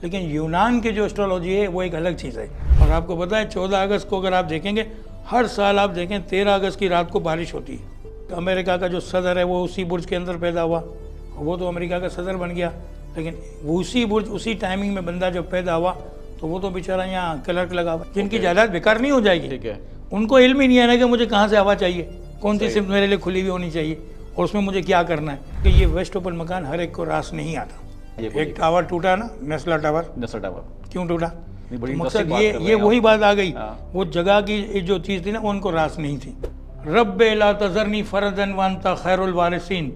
लेकिन यूनान की जो एस्ट्रोलॉजी है वो एक अलग चीज़ है। और आपको पता है 14 अगस्त को अगर आप देखेंगे, हर साल आप देखें 13 अगस्त की रात को बारिश होती है। तो अमेरिका का जो सदर है वो उसी बुर्ज के अंदर पैदा हुआ, वो तो अमेरिका का सदर बन गया, लेकिन उसी बुर्ज उसी टाइमिंग में बंदा जब पैदा हुआ तो वो तो बेचारा यहाँ क्लर्क लगा हुआ, जिनकी जायदाद बेकार नहीं हो जाएगी। ठीक है। उनको इल्म ही नहीं है ना कि मुझे कहाँ से हवा चाहिए, कौन सी सिर्फ मेरे लिए खुली हुई होनी चाहिए और उसमें मुझे क्या करना है। कि ये वेस्ट ओपन मकान हर एक को रास नहीं आता। एक टावर टूटा ना, नेस्ला टावर, क्यों टूटा? नहीं, बड़ी तो interesting मकसद बात कर रहे ये हैं वही आप। बात आ गई। हाँ। वो जगह की जो चीज़ थी ना वो उनको रास नहीं थी। रब ला तजरनी फरदन वंता खैरुल वारिसीन,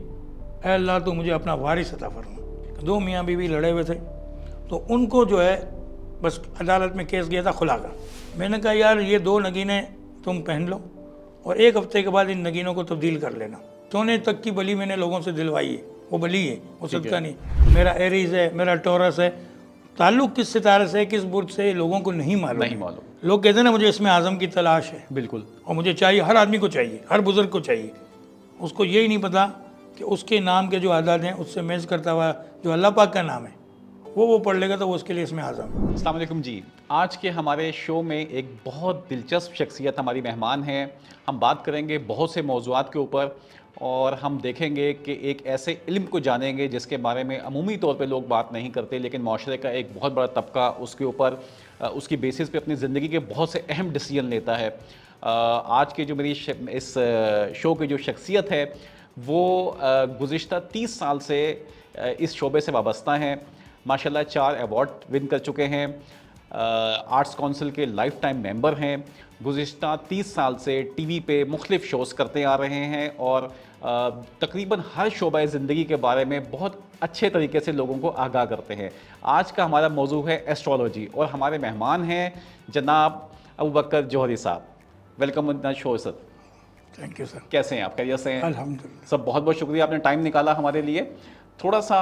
ऐ अल्लाह तो मुझे अपना वारिस अता फरमा। दो मियाँ बीवी लड़े हुए थे, तो उनको जो है बस अदालत में केस गया था खुला का। मैंने कहा यार ये दो नगीनें तुम पहन लो और एक हफ्ते के बाद इन नगीनों को तब्दील कर लेना। सोने तक की बली मैंने लोगों से दिलवाई है, वो बली है, वो सदका नहीं। मेरा एरीज है, मेरा टॉरस है, ताल्लुक किस सितारे से, किस बुर्ज से, लोगों को नहीं मालूम। नहीं मालूम। लोग कहते हैं ना मुझे इसमें आज़म की तलाश है, बिल्कुल। और मुझे चाहिए, हर आदमी को चाहिए, हर बुज़ुर्ग को चाहिए। उसको यही नहीं पता कि उसके नाम के जो आदाद हैं उससे मैच करता हुआ जो अल्लाह पाक का नाम है वो पढ़ लेगा तो वो उसके लिए इसमें आज़म। अस्सलाम वालेकुम जी। आज के हमारे शो में एक बहुत दिलचस्प शख्सियत हमारी मेहमान हैं। हम बात करेंगे बहुत से मौज़ूआत के ऊपर और हम देखेंगे कि एक ऐसे इल्म को जानेंगे जिसके बारे में अमूमी तौर पे लोग बात नहीं करते, लेकिन माशरे का एक बहुत बड़ा तबका उसके ऊपर उसकी बेसिस पे अपनी ज़िंदगी के बहुत से अहम डिसीजन लेता है। आज के जो मेरी इस शो की जो शख्सियत है वो गुज़िश्ता 30 साल से इस शोबे से वाबस्ता हैं। माशाल्लाह 4 अवार्ड विन कर चुके हैं, आर्ट्स काउंसिल के लाइफ टाइम मेंबर हैं, गुज़िश्ता 30 साल से टीवी पे मुख्तलिफ शोज़ करते आ रहे हैं और तकरीबन हर शोबा ज़िंदगी के बारे में बहुत अच्छे तरीके से लोगों को आगाह करते हैं। आज का हमारा मौजू है एस्ट्रोलॉजी और हमारे मेहमान हैं जनाब अबू बकर जौहरी साहब। Welcome on the show sir. Thank you sir. कैसे हैं आप? खैरियत से हैं? अल्हम्दुलिल्लाह। सब बहुत बहुत शुक्रिया, आपने टाइम निकाला हमारे लिए। थोड़ा सा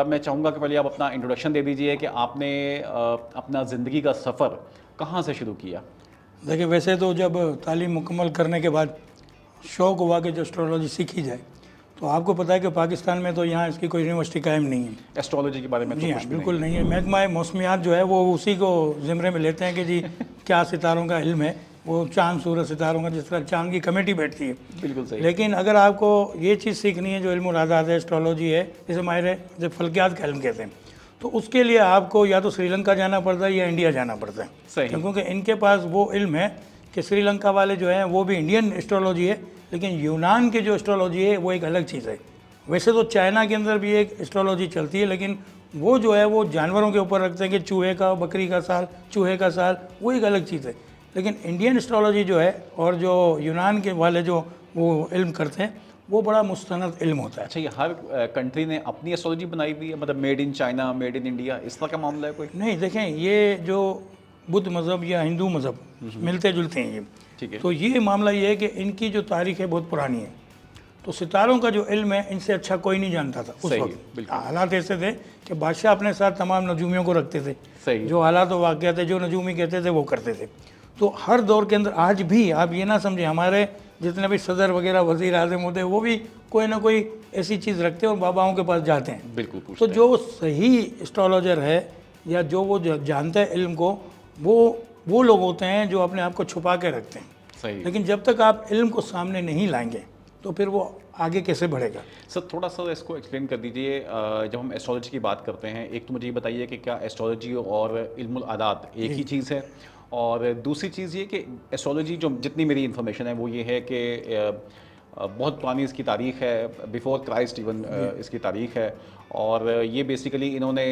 मैं चाहूँगा कि पहले आप अपना इंट्रोडक्शन दे दीजिए कि आपने अपना ज़िंदगी का सफ़र कहाँ से शुरू किया? देखिए वैसे तो जब तालीम मुकम्मल करने के बाद शौक़ हुआ कि जो एस्ट्रोलॉजी सीखी जाए, तो आपको पता है कि पाकिस्तान में तो यहाँ इसकी कोई यूनिवर्सिटी कायम नहीं है। एस्ट्रोलॉजी के बारे में जी तो हाँ, कुछ भी बिल्कुल नहीं है। महकमा मौसमियात जो है वो उसी को ज़िम्मे में लेते हैं कि जी क्या सितारों का इल्म है, वो चाँद सूरज सितारों का, जिस तरह चाँद की कमेटी बैठती है। बिल्कुल सही। लेकिन अगर आपको ये चीज़ सीखनी है जो इल्म आदात है, एस्ट्रोलॉजी है, जैसे माहिर जो फल्कियात का इल्म कहते हैं, तो उसके लिए आपको या तो श्रीलंका जाना पड़ता है या इंडिया जाना पड़ता है। सही। क्योंकि इनके पास वो इल्म है कि श्रीलंका वाले जो हैं वो भी इंडियन एस्ट्रोलॉजी है, लेकिन यूनान की जो एस्ट्रोलॉजी है वो एक अलग चीज़ है। वैसे तो चाइना के अंदर भी एक एस्ट्रोलॉजी चलती है, लेकिन वो जो है वो जानवरों के ऊपर रखते हैं कि चूहे का, बकरी का साल, चूहे का साल, वो एक अलग चीज़ है। लेकिन इंडियन एस्ट्रोलॉजी जो है और जो यूनान के वाले जो वो इल्म करते हैं वो बड़ा मुस्तनद इल्म होता है। अच्छा, ये हर कंट्री ने अपनी एस्ट्रोलॉजी बनाई हुई है, मतलब made in China, made in India, इस तरह का मामला है कोई? नहीं, देखें ये जो बुद्ध मज़हब या हिंदू मज़हब मिलते जुलते हैं ये, ठीक है। तो ये मामला ये है कि इनकी जो तारीख़ है बहुत पुरानी है। तो सितारों का जो इल्म है इनसे अच्छा कोई नहीं जानता था उस सही है, वक्त। बिल्कुल। हालात ऐसे थे कि बादशाह अपने साथ तमाम नजूमियों को रखते थे। सही। जो हालात व वाक़यात थे, जो नजूमी कहते थे वो करते थे। तो हर दौर के अंदर आज भी आप ये ना समझें, हमारे जितने भी सदर वगैरह वज़ीर आज़म होते हैं वो भी कोई ना कोई ऐसी चीज़ रखते हैं और बाबाओं के पास जाते हैं। बिल्कुल तो पूछते हैं। जो सही एस्ट्रोलॉजर है या जो वो जानता है इल्म को, वो लोग होते हैं जो अपने आप को छुपा के रखते हैं। सही। लेकिन जब तक आप इल्म को सामने नहीं लाएंगे तो फिर वो आगे कैसे बढ़ेगा? सर थोड़ा सा इसको एक्सप्लेन कर दीजिए। जब हम एस्ट्रोलॉजी की बात करते हैं, एक तो मुझे ये बताइए कि क्या एस्ट्रोलॉजी और इल्मुल आदात एक ही चीज़ है, और दूसरी चीज़ ये कि एस्ट्रोलॉजी जो जितनी मेरी इन्फॉर्मेशन है वो ये है कि बहुत पुरानी इसकी तारीख़ है, बिफोर क्राइस्ट इवन इसकी तारीख़ है, और ये बेसिकली इन्होंने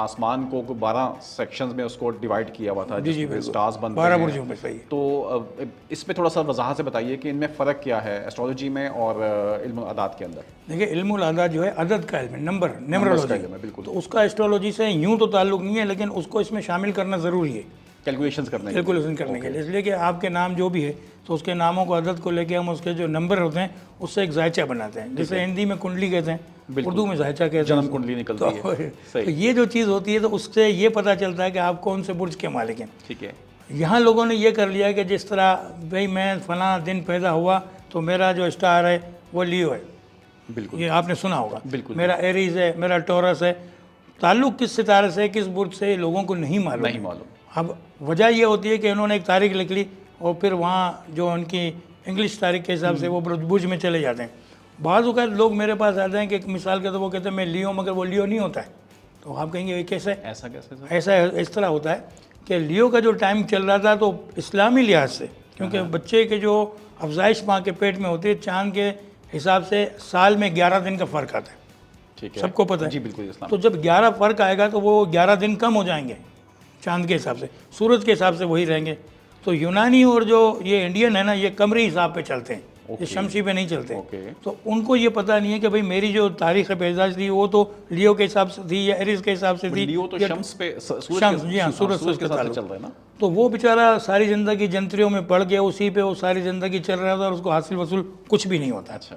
आसमान को 12 सेक्शंस में उसको डिवाइड किया हुआ था, जिसमें स्टार्स बनते 12 हैं। बुर्जों में। सही। तो इसमें थोड़ा सा वजाहत से बताइए कि इनमें फ़र्क क्या है एस्ट्रोलॉजी में और इल्म आदात के अंदर? देखिए इल्मुल आदात जो है अदद का इल्म है, नंबर, का न्यूमरोलॉजी। इल्म है, बिल्कुल। तो उसका एस्ट्रोलॉजी से यूँ तो ताल्लुक नहीं है, लेकिन उसको इसमें शामिल करना ज़रूरी है कैलकुलेशंस करने के लिए। कैलकुलेशन करने के लिए। इसलिए कि आपके नाम जो भी है तो उसके नामों को अदद को लेके हम उसके जो नंबर होते हैं उससे एक जायचा बनाते हैं। जैसे हिंदी में कुंडली कहते हैं, उर्दू में जायचा कहते हैं, जन्म कुंडली निकलती है। तो ये जो चीज़ होती है तो उससे ये पता चलता है कि आप कौन से बुर्ज के मालिक हैं। ठीक है। यहाँ लोगों ने ये कर लिया कि जिस तरह भाई मैं फलां दिन पैदा हुआ तो मेरा जो स्टार है वो लियो है, बिल्कुल ये आपने सुना होगा। बिल्कुल। मेरा एरीज है, मेरा टॉरस है, ताल्लुक़ किस सितारे से, किस बुर्ज से, लोगों को नहीं मालूम। नहीं मालूम। अब वजह ये होती है कि उन्होंने एक तारीख लिख ली और फिर वहाँ जो उनकी इंग्लिश तारीख के हिसाब से वो बुर्ज में चले जाते हैं। बाज़ औक़ात लोग मेरे पास आते हैं कि एक मिसाल के तो वो कहते हैं मैं लियो, मगर वो लियो नहीं होता है। तो आप कहेंगे ये कैसे? ऐसा कैसे सर? ऐसा इस तरह होता है कि लियो का जो टाइम चल रहा था तो इस्लामी लिहाज से, क्योंकि बच्चे के जो अफजाइश माँ के पेट में होती है, चाँद के हिसाब से साल में 11 दिन का फ़र्क आता है। ठीक है, सबको पता है जी बिल्कुल इस्लाम। तो जब 11 फ़र्क आएगा तो वो 11 दिन कम हो जाएंगे चांद के हिसाब से, सूरज के हिसाब से वही रहेंगे। तो यूनानी और जो ये इंडियन है ना, ये कमरी हिसाब पे चलते हैं, ये शमसी पे नहीं चलते। तो उनको ये पता नहीं है कि भाई मेरी जो तारीख़ पैदाइश थी वो तो लियो के हिसाब से थी या एरिस के हिसाब से थी। लियो तो शम्स पे, शम्स, जी हाँ, सूरज के साथ चल रहा है ना। तो वो बेचारा सारी ज़िंदगी जंतरियों में पड़ गया, उसी पे वो सारी ज़िंदगी चल रहा था और उसको हासिल वसूल कुछ भी नहीं होता। अच्छा,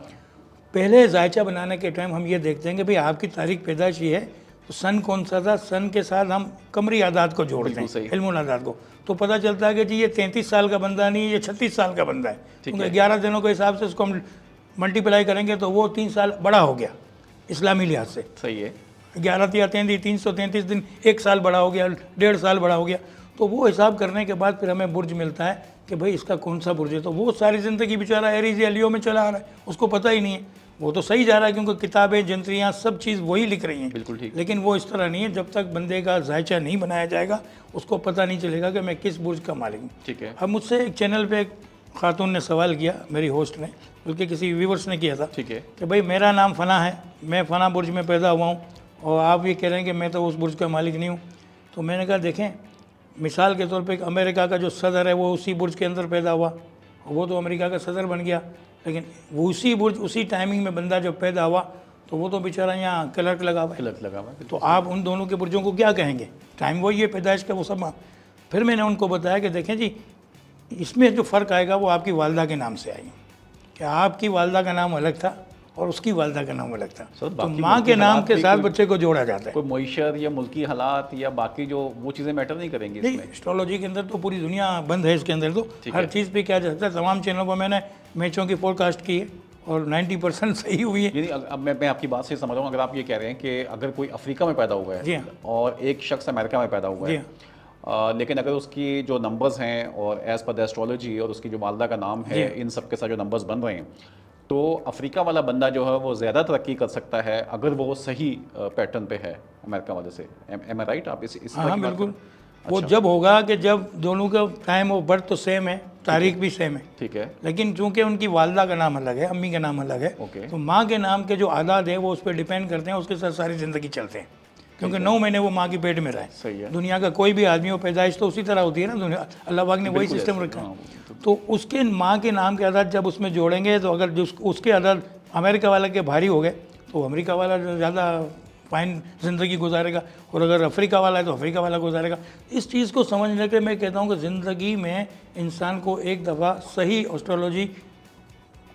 पहले जायचा बनाने के टाइम हम ये देखते हैं कि भाई आपकी तारीख पैदाइश ये है, तो सन कौन सा था, सन के साथ हम कमरी आदात को जोड़ते हैं, इल्मुल आदात को, तो पता चलता है कि जी ये 33 साल का बंदा नहीं, ये 36 साल का बंदा है, क्योंकि 11 दिनों के हिसाब से उसको हम मल्टीप्लाई करेंगे तो वो 3 साल बड़ा हो गया इस्लामी लिहाज से। सही है, 11 या 333 दिन, 1 साल बड़ा हो गया, 1.5 साल बड़ा हो गया। तो वो हिसाब करने के बाद फिर हमें बुर्ज मिलता है कि भाई इसका कौन सा बुर्ज है। तो वो सारी ज़िंदगी बेचारा एरीज या लियो में चला आ रहा है, उसको पता ही नहीं है। वो तो सही जा रहा है क्योंकि किताबें, जंतरियाँ, सब चीज़ वही लिख रही हैं, बिल्कुल ठीक। लेकिन वो इस तरह नहीं है। जब तक बंदे का जायचा नहीं बनाया जाएगा उसको पता नहीं चलेगा कि मैं किस बुर्ज का मालिक हूँ। ठीक है। अब मुझसे एक चैनल पे एक खातून ने सवाल किया, मेरी होस्ट ने, बल्कि किसी व्यूवर्स ने किया था, ठीक है, कि भाई मेरा नाम फ़ना है, मैं फ़ना बुर्ज में पैदा हुआ हूँ और आप ये कह रहे हैं कि मैं तो उस बुर्ज का मालिक नहीं हूँ। तो मैंने कहा देखें, मिसाल के तौर पे एक अमेरिका का जो सदर है वो उसी बुर्ज के अंदर पैदा हुआ, वो तो अमेरिका का सदर बन गया, लेकिन वो उसी बुर्ज, उसी टाइमिंग में बंदा जब पैदा हुआ तो वो तो बेचारा यहाँ क्लर्क लगा हुआ है। क्लर्क लगा हुआ है। तो आप उन दोनों के बुर्जों को क्या कहेंगे? टाइम वही है पैदाइश का, वो सब। फिर मैंने उनको बताया कि देखें जी, इसमें जो फ़र्क आएगा वो आपकी वालदा के नाम से आएगी, कि आपकी वालदा का नाम अलग था और उसकी वालदा का नाम अलग था। तो माँ के नाम के साथ बच्चे को जोड़ा जाता है। कोई मुईशर या मुल्की हालात या बाकी जो वो चीज़ें मैटर नहीं करेंगी इसमें। एस्ट्रोलॉजी के अंदर तो पूरी दुनिया बंद है, इसके अंदर तो हर चीज़ पे किया जा सकता है। तमाम चैनलों पर मैंने मैचों की फोरकास्ट की है और 90% सही हुई है। यानी अब मैं आपकी बात से समझ रहा हूँ, अगर आप ये कह रहे हैं कि अगर कोई अफ्रीका में पैदा हुआ है और एक शख्स अमेरिका में पैदा हुआ है, लेकिन अगर उसकी जो नंबर्स हैं और एज़ पर द एस्ट्रोलॉजी और उसकी जो वालदा का नाम है, इन सब के साथ जो नंबर्स बन रहे हैं, तो अफ्रीका वाला बंदा जो है वो ज़्यादा तरक्की कर सकता है अगर वो सही पैटर्न पे है अमेरिका वाले से। एम आई राइट? आप इस हाँ बिल्कुल। वो जब होगा कि जब दोनों का टाइम ऑफ बर्थ तो सेम है, तारीख भी सेम है, ठीक है, लेकिन चूंकि उनकी वालदा का नाम अलग है, अम्मी का नाम अलग है, तो माँ के नाम के जो आदात है वो उस पर डिपेंड करते हैं, उसके साथ सारी ज़िंदगी चलते हैं, क्योंकि 9 महीने वो माँ की पेट में रहे। सही है। दुनिया का कोई भी आदमी हो, पैदाइश तो उसी तरह होती है ना, दुनिया अल्लाह पाक ने वही सिस्टम रखा है। तो उसके माँ के नाम के आदात जब उसमें जोड़ेंगे तो अगर उसके आदात अमेरिका वाला के भारी हो गए तो अमेरिका वाला ज़्यादा फाइन ज़िंदगी गुजारेगा, और अगर अफ्रीका वाला है तो अफ्रीका वाला गुजारेगा। इस चीज़ को समझने के मैं कहता हूँ कि ज़िंदगी में इंसान को एक दफ़ा सही एस्ट्रोलॉजी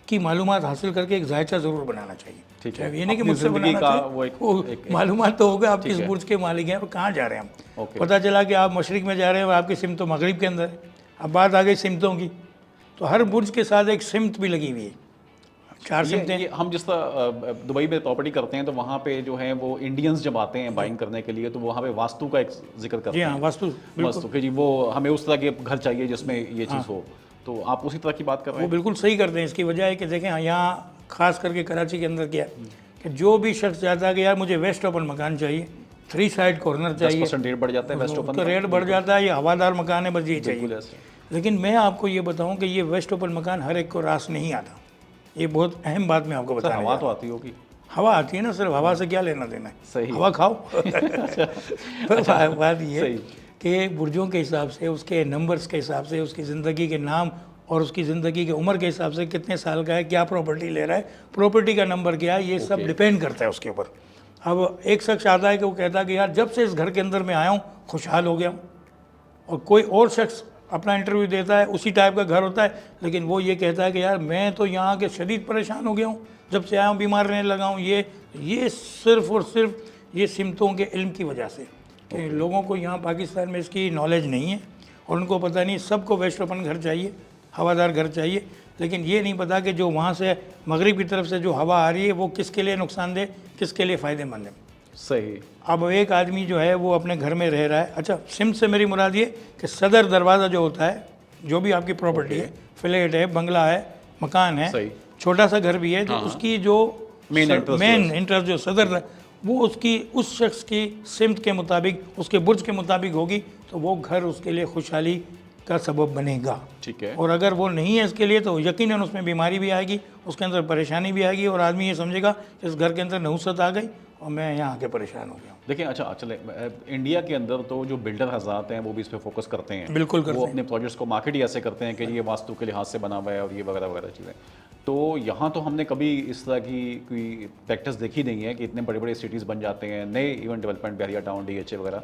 की मालूमात हासिल करके एक जायचा ज़रूर बनाना चाहिए। ठीक है, ये नहीं कि मुझसे बनाना चाहिए, मालूमात तो होगा आप किस बुर्ज के मालिक हैं और कहाँ जा रहे हैं हम। पता चला कि आप मशरिक में जा रहे हैं और आपकी सिमत तो मगरिब के अंदर है। अब बात आ गई सिमतों की, तो हर बुर्ज के साथ एक सिमत भी लगी हुई है, 4 सिमतें। हम जिस तरह दुबई में प्रॉपर्टी करते हैं तो वहाँ पे जो है वो इंडियंस जब आते हैं बाइंग करने के लिए तो वहाँ पे वास्तु का एक जिक्र करते हैं। हाँ, वास्तु कि जी वो हमें उस तरह के घर चाहिए जिसमें ये चीज़ हो, तो आप उसी तरह की बात कर रहे हैं। वो बिल्कुल सही करते हैं। इसकी वजह है कि देखें यहाँ खास करके कराची के अंदर क्या है कि जो भी शख्स चाहता है कि यार मुझे वेस्ट ओपन मकान चाहिए, 3 साइड कॉर्नर चाहिए, 10% रेट बढ़ जाता है वेस्ट ओपन का, रेट बढ़ जाता है, ये हवादार मकान है, बस ये चाहिए। लेकिन मैं आपको ये बताऊं कि ये वेस्ट ओपन मकान हर एक को रास नहीं आता। ये बहुत अहम बात मैं आपको बता। हवा तो आती होगी, हवा आती है ना, सिर्फ हवा से क्या लेना देना है, सही हवा खाओ। बात ये है कि बुर्जों के हिसाब से, उसके नंबर्स के हिसाब से, उसकी ज़िंदगी के नाम और उसकी ज़िंदगी की उम्र के हिसाब से कितने साल का है, क्या प्रॉपर्टी ले रहा है, प्रॉपर्टी का नंबर क्या है, ये सब डिपेंड करता है उसके ऊपर। अब एक शख्स आता है कि वो कहता है कि यार जब से इस घर के अंदर मैं आया हूँ खुशहाल हो गया हूँ, और कोई और शख्स अपना इंटरव्यू देता है, उसी टाइप का घर होता है, लेकिन वो ये कहता है कि यार मैं तो यहाँ के शदीद परेशान हो गया हूँ, जब से आया हूँ बीमार रहने लगा हूँ। ये सिर्फ और सिर्फ ये सिमतों के इल्म की वजह से कि लोगों को यहाँ पाकिस्तान में इसकी नॉलेज नहीं है और उनको पता नहीं, सबको वेस्ट ओपन घर चाहिए, हवादार घर चाहिए, लेकिन ये नहीं पता कि जो वहाँ से मगरिब की तरफ से जो हवा आ रही है वो किसके लिए नुकसानदेह, किसके लिए फ़ायदेमंद है। सही। अब एक आदमी जो है वो अपने घर में रह रहा है। अच्छा, सिम्त से मेरी मुराद ये कि सदर दरवाज़ा जो होता है, जो भी आपकी प्रॉपर्टी है, फ्लैट है, बंगला है, मकान है, सही। छोटा सा घर भी है, तो उसकी जो मेन इंटरेस्ट जो सदर वो उसकी उस शख्स की सिमत के मुताबिक, उसके बुर्ज के मुताबिक होगी, तो वो घर उसके लिए खुशहाली का सबब बनेगा। ठीक है। और अगर वो नहीं है इसके लिए, तो यकीनन उसमें बीमारी भी आएगी, उसके अंदर परेशानी भी आएगी, और आदमी ये समझेगा इस घर के अंदर नहुसत आ गई और मैं यहाँ आके परेशान हो गया। देखिए, अच्छा चले, इंडिया के अंदर तो जो बिल्डर हज़रात हैं वो भी इस पे फोकस करते हैं। बिल्कुल करते वो हैं। अपने प्रोजेक्ट्स को मार्केट ही ऐसे करते हैं कि ये वास्तु के लिहाज से बना हुआ है और ये वगैरह वगैरह चीज़ें। तो यहाँ तो हमने कभी इस तरह की कोई प्रैक्टिस देखी नहीं है कि इतने बड़े बड़े सिटीज़ बन जाते हैं, नए इवन डेवलपमेंट, बहरिया टाउन, DHA वगैरह,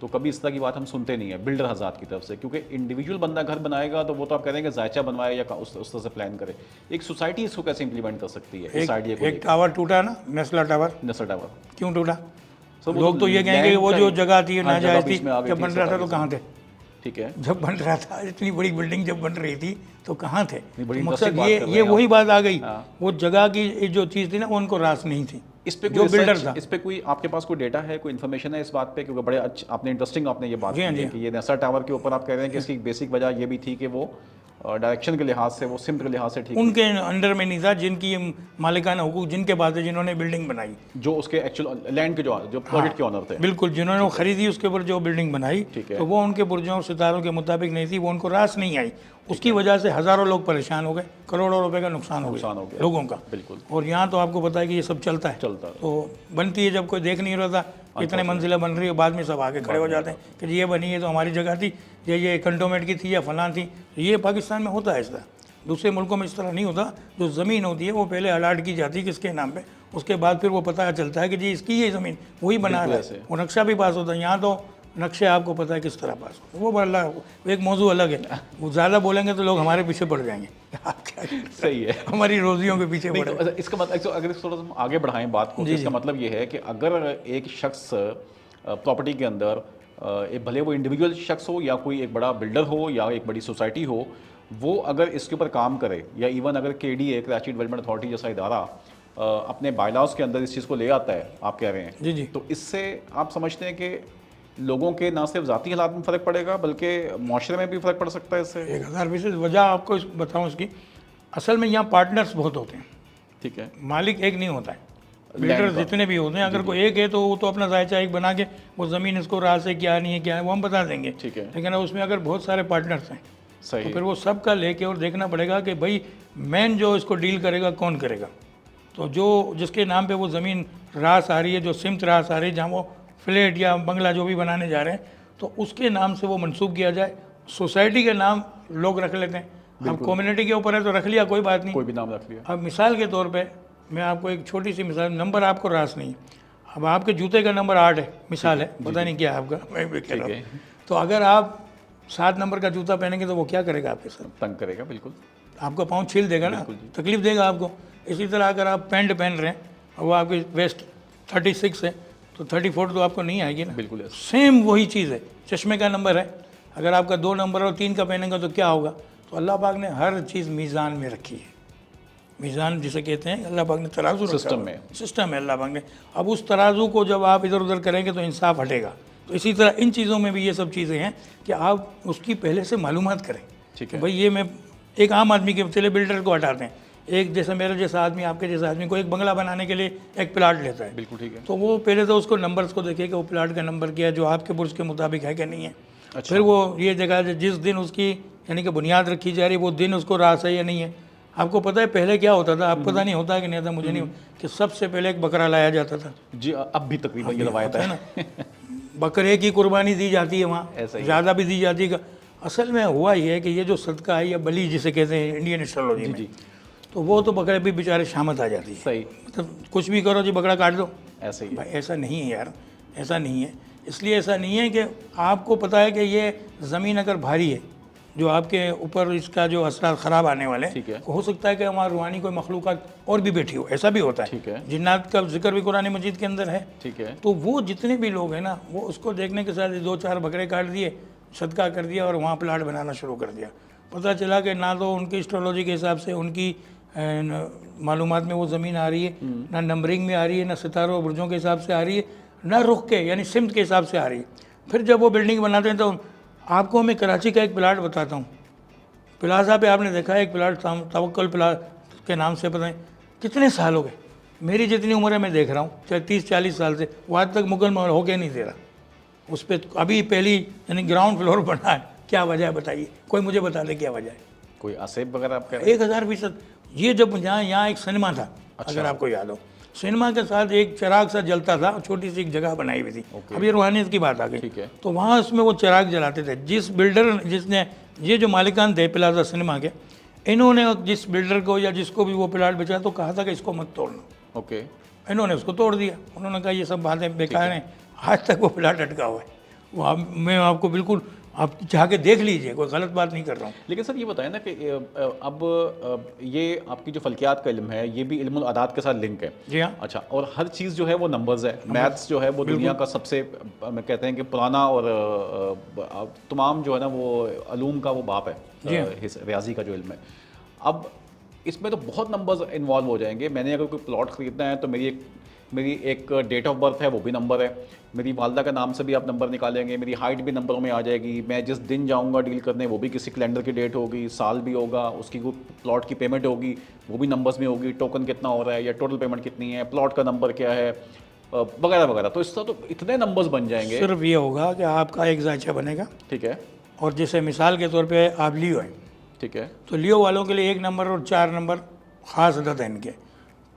तो कभी इस तरह की बात हम सुनते नहीं है बिल्डर हज़रात की तरफ से। क्योंकि इंडिविजुअल बंदा घर बनाएगा तो वो तो आप कह रहे हैं कि जायचा बनवाए या उस तरह से प्लान करे। एक सोसाइटी इसको कैसे इंप्लीमेंट कर सकती है इस आइडिया को? एक टावर टूटा ना, नेस्ला टावर, नसर टावर क्यों टूटा? सर, लोग तो ये कहेंगे कि वो जो जगह थी नाजायज थी, में आ गई जब थी, बन रहा था तो कहाँ थे? ठीक है। जब बन रहा था, इतनी बड़ी बिल्डिंग जब बन रही थी तो कहाँ थे? बड़ी तो मकसद interesting बात कर रहे ये हैं वही बात आ गई। हाँ। वो जगह की जो चीज़ थी ना, वो उनको रास नहीं थी। इस पे जो कोई बिल्डर research, था, इस पे कोई आपके पास कोई डेटा है, कोई इन्फॉर्मेशन है इस बात पे? क्योंकि बड़े अच्छा आपने इंटरेस्टिंग आपने ये बात जी हाँ, की जी है हाँ। कि ये नसर टावर के ऊपर आप कह रहे हैं कि इसकी बेसिक वजह ये भी थी कि वो डायरेक्शन के लिहाज से, वो सिम्त के लिहाज से ठीक उनके अंडर में नहीं था, जिनकी मालिकाना हुकूक जिनके पास है, जिन्होंने बिल्डिंग बनाई, जो उसके एक्चुअल लैंड के जो प्रोजेक्ट के ऑनर थे। बिल्कुल, जिन्होंने वो खरीदी, उसके ऊपर जो बिल्डिंग बनाई, ठीक है। तो वो उनके बुर्जों और सितारों के मुताबिक नहीं थी, वो उनको रास नहीं आई। उसकी वजह से हज़ारों लोग परेशान हो गए, करोड़ों रुपए का नुकसान हो गया लोगों का। बिल्कुल। और यहाँ तो आपको पता है कि ये सब चलता है। तो बनती है, जब कोई देख नहीं रहा था कितने मंजिला बन रही है, बाद में सब आके खड़े हो जाते हैं कि ये बनी है तो हमारी जगह थी, ये कंटोनमेंट की थी या फलां थी। ये पाकिस्तान में होता है ऐसा, दूसरे मुल्कों में इस तरह नहीं होता। जो ज़मीन होती है वो पहले अलाट की जाती है किसके नाम पे, उसके बाद फिर वो पता चलता है कि जी इसकी ये ज़मीन वही बना रहा है, वो नक्शा भी पास होता है। यहाँ तो नक्शे आपको पता है किस तरह पास होता है, वो बड़ा एक मौजू अलग है। वो ज़्यादा बोलेंगे तो लोग हमारे पीछे पड़ जाएंगे। आप क्या सही है, हमारी रोजियों के पीछे पड़। तो इसका मतलब अगर थोड़ा सा आगे बढ़ाएं बात को, तो इसका मतलब ये है कि अगर एक शख्स प्रॉपर्टी के अंदर, भले वो इंडिविजुअल शख्स हो या कोई एक बड़ा बिल्डर हो या एक बड़ी सोसाइटी हो, वो अगर इसके ऊपर काम करे, या इवन अगर KDA, कराची डेवलपमेंट अथॉरिटी जैसा इदारा अपने बायलॉज के अंदर इस चीज़ को ले आता है, आप कह रहे हैं जी जी, तो इससे आप समझते हैं कि लोगों के ना सिर्फ ज़ाती हालात में फ़र्क पड़ेगा बल्कि माशरे में भी फ़र्क पड़ सकता है इससे? 1000% वजह आपको बताऊँ इसकी। असल में यहाँ पार्टनर्स बहुत होते हैं, ठीक है। मालिक एक नहीं होता है, बिल्डर जितने भी होते हैं, अगर कोई एक है तो वो तो अपना जायचा एक बना के वो ज़मीन इसको राज से क्या नहीं है क्या है वो हम बता देंगे, ठीक है। लेकिन उसमें अगर बहुत सारे पार्टनर्स हैं सही। तो फिर वो सबका लेके और देखना पड़ेगा कि भाई मेन जो इसको डील करेगा कौन करेगा। तो जो जिसके नाम पे वो ज़मीन रास आ रही है, जो सिमत रास आ रही है, जहाँ वो फ्लैट या बंगला जो भी बनाने जा रहे हैं, तो उसके नाम से वो मंसूब किया जाए। सोसाइटी के नाम लोग रख लेते हैं, अब कम्युनिटी के ऊपर है तो रख लिया, कोई बात नहीं, कोई भी नाम रख लिया। अब मिसाल के तौर पे मैं आपको एक छोटी सी मिसाल, नंबर आपको रास नहीं, अब आपके जूते का नंबर 8 है, मिसाल है, पता नहीं क्या है आपका, मैं भी कह रहा हूँ। तो अगर आप 7 नंबर का जूता पहनेंगे तो वो क्या करेगा आपके साथ? तंग करेगा, बिल्कुल। आपका पाँव छील देगा ना, तकलीफ देगा आपको। इसी तरह अगर आप पैंट पहन रहे हैं और वो आपकी वेस्ट 36 है तो 34 तो आपको नहीं आएगी ना, बिल्कुल। सेम वही चीज़ है। चश्मे का नंबर है, अगर आपका 2 नंबर और 3 का पहनेंगे तो क्या होगा? तो अल्लाह पाक ने हर चीज़ मीज़ान में रखी है। मीज़ान जिसे कहते हैं, अल्लाह पाक ने तराजू सिस्टम में, सिस्टम है अल्लाह पाक ने। अब उस तराजू को जब आप इधर उधर करेंगे तो इंसाफ हटेगा। तो इसी तरह इन चीज़ों में भी ये सब चीज़ें हैं कि आप उसकी पहले से मालूमात करें। ठीक है भाई ये मैं एक आम आदमी के चले बिल्डर को हटाते हैं, एक जैसे मेरे जैसा आदमी, आपके जैसा आदमी को एक बंगला बनाने के लिए एक प्लाट लेता है, बिल्कुल ठीक है। तो वो पहले तो उसको नंबर्स को देखे कि वो प्लाट का नंबर क्या है, जो आपके बुर्ज के मुताबिक है कि नहीं है। अच्छा। फिर वो ये देखा जिस दिन उसकी यानी कि बुनियाद रखी जा रही है वो दिन उसको रास है या नहीं है। आपको पता है पहले क्या होता था, आप पता नहीं होता है कि नहीं था, मुझे नहीं, कि सबसे पहले एक बकरा लाया जाता था जी, अब भी तकरीबन ये रवायत है ना, बकरे की कुर्बानी दी जाती है वहाँ, ऐसा ही ज़्यादा भी दी जाती है। असल में हुआ ये है कि ये जो सदका है या बली जिसे कहते हैं इंडियन एस्ट्रोलॉजी में, तो वो तो बकरे भी बेचारे शामत आ जाती है। सही, मतलब कुछ भी करो जी बकरा काट दो, ऐसे ही। भाई ऐसा नहीं है यार, ऐसा नहीं है। इसलिए ऐसा नहीं है कि आपको पता है कि ये ज़मीन अगर भारी है, जो आपके ऊपर इसका जो असरात ख़राब आने वाले ठीक है। हैं, हो सकता है कि हमारा रूहानी कोई मखलूक़ात और भी बैठी हो, ऐसा भी होता है। ठीक है। जिन्नात का जिक्र भी कुरान मजीद के अंदर है। ठीक है। तो वो जितने भी लोग हैं ना, वो उसको देखने के साथ 2-4 बकरे काट दिए, सदका कर दिया और वहाँ प्लाट बनाना शुरू कर दिया। पता चला कि ना तो उनकी एस्ट्रोलॉजी के हिसाब से उनकी मालूमात में वो ज़मीन आ रही है, ना नंबरिंग में आ रही है, ना सितारों और बुर्जों के हिसाब से आ रही है, ना रुक के, यानी सिमत के हिसाब से आ रही है। फिर जब वो बिल्डिंग बनाते हैं तो आपको मैं कराची का एक प्लाट बताता हूँ। प्लाजा पे आपने देखा है एक प्लाट तवक्कुल प्लाजा के नाम से, पता नहीं कितने साल हो गए, मेरी जितनी उम्र है मैं देख रहा हूँ, चाहे 30-40 साल से, वो आज तक मुकम्मल होके नहीं दे रहा। उस पर अभी पहली यानी ग्राउंड फ्लोर बना है, क्या वजह है बताइए, कोई मुझे बता दे क्या वजह है। कोई आसेब वगैरह आप कह रहे हैं? 1000%। ये जब यहाँ एक सिनेमा था, अगर आपको याद हो, सिनेमा के साथ एक चिराग सा जलता था, छोटी सी एक जगह बनाई हुई थी। अब ये रूहानियत की बात आ गई, ठीक है। तो वहाँ उसमें वो चिराग जलाते थे। जिस बिल्डर जिसने ये जो मालिकान थे प्लाजा सिनेमा के, इन्होंने जिस बिल्डर को या जिसको भी वो प्लाट बेचा तो कहा था कि इसको मत तोड़ना। ओके। इन्होंने उसको तोड़ दिया। उन्होंने कहा ये सब बातें बेकार हैं, आज तक वो प्लाट अटका हुआ है। वो मैं आपको बिल्कुल, आप जाके देख लीजिए, कोई गलत बात नहीं कर रहा हूँ। लेकिन सर ये बताएं ना कि अब ये आपकी जो फल्कियात का इल्म है, ये भी इल्मुल अदाद के साथ लिंक है। जी हाँ। अच्छा, और हर चीज़ जो है वो नंबर्स है। मैथ्स जो है वो दुनिया का सबसे कहते हैं कि पुराना और तमाम जो है ना वो अलूम का वो बाप है, रियाजी का जो इल्म है। अब इसमें तो बहुत नंबर्स इन्वॉल्व हो जाएंगे। मैंने अगर कोई प्लॉट ख़रीदना है तो मेरी एक डेट ऑफ बर्थ है, वो भी नंबर है। मेरी वालदा का नाम से भी आप नंबर निकालेंगे, मेरी हाइट भी नंबरों में आ जाएगी। मैं जिस दिन जाऊंगा डील करने वो भी किसी कैलेंडर की डेट होगी, साल भी होगा, उसकी कोई प्लॉट की पेमेंट होगी वो भी नंबर्स में होगी, टोकन कितना हो रहा है या टोटल पेमेंट कितनी है, प्लॉट का नंबर क्या है, वगैरह वगैरह। तो इसका तो इतने नंबर्स बन जाएंगे। सिर्फ ये होगा कि आपका एक जायचा बनेगा, ठीक है, और जैसे मिसाल के तौर पे आप लियो हैं, ठीक है, तो लियो वालों के लिए 1 नंबर और 4 नंबर ख़ास अदद है इनके,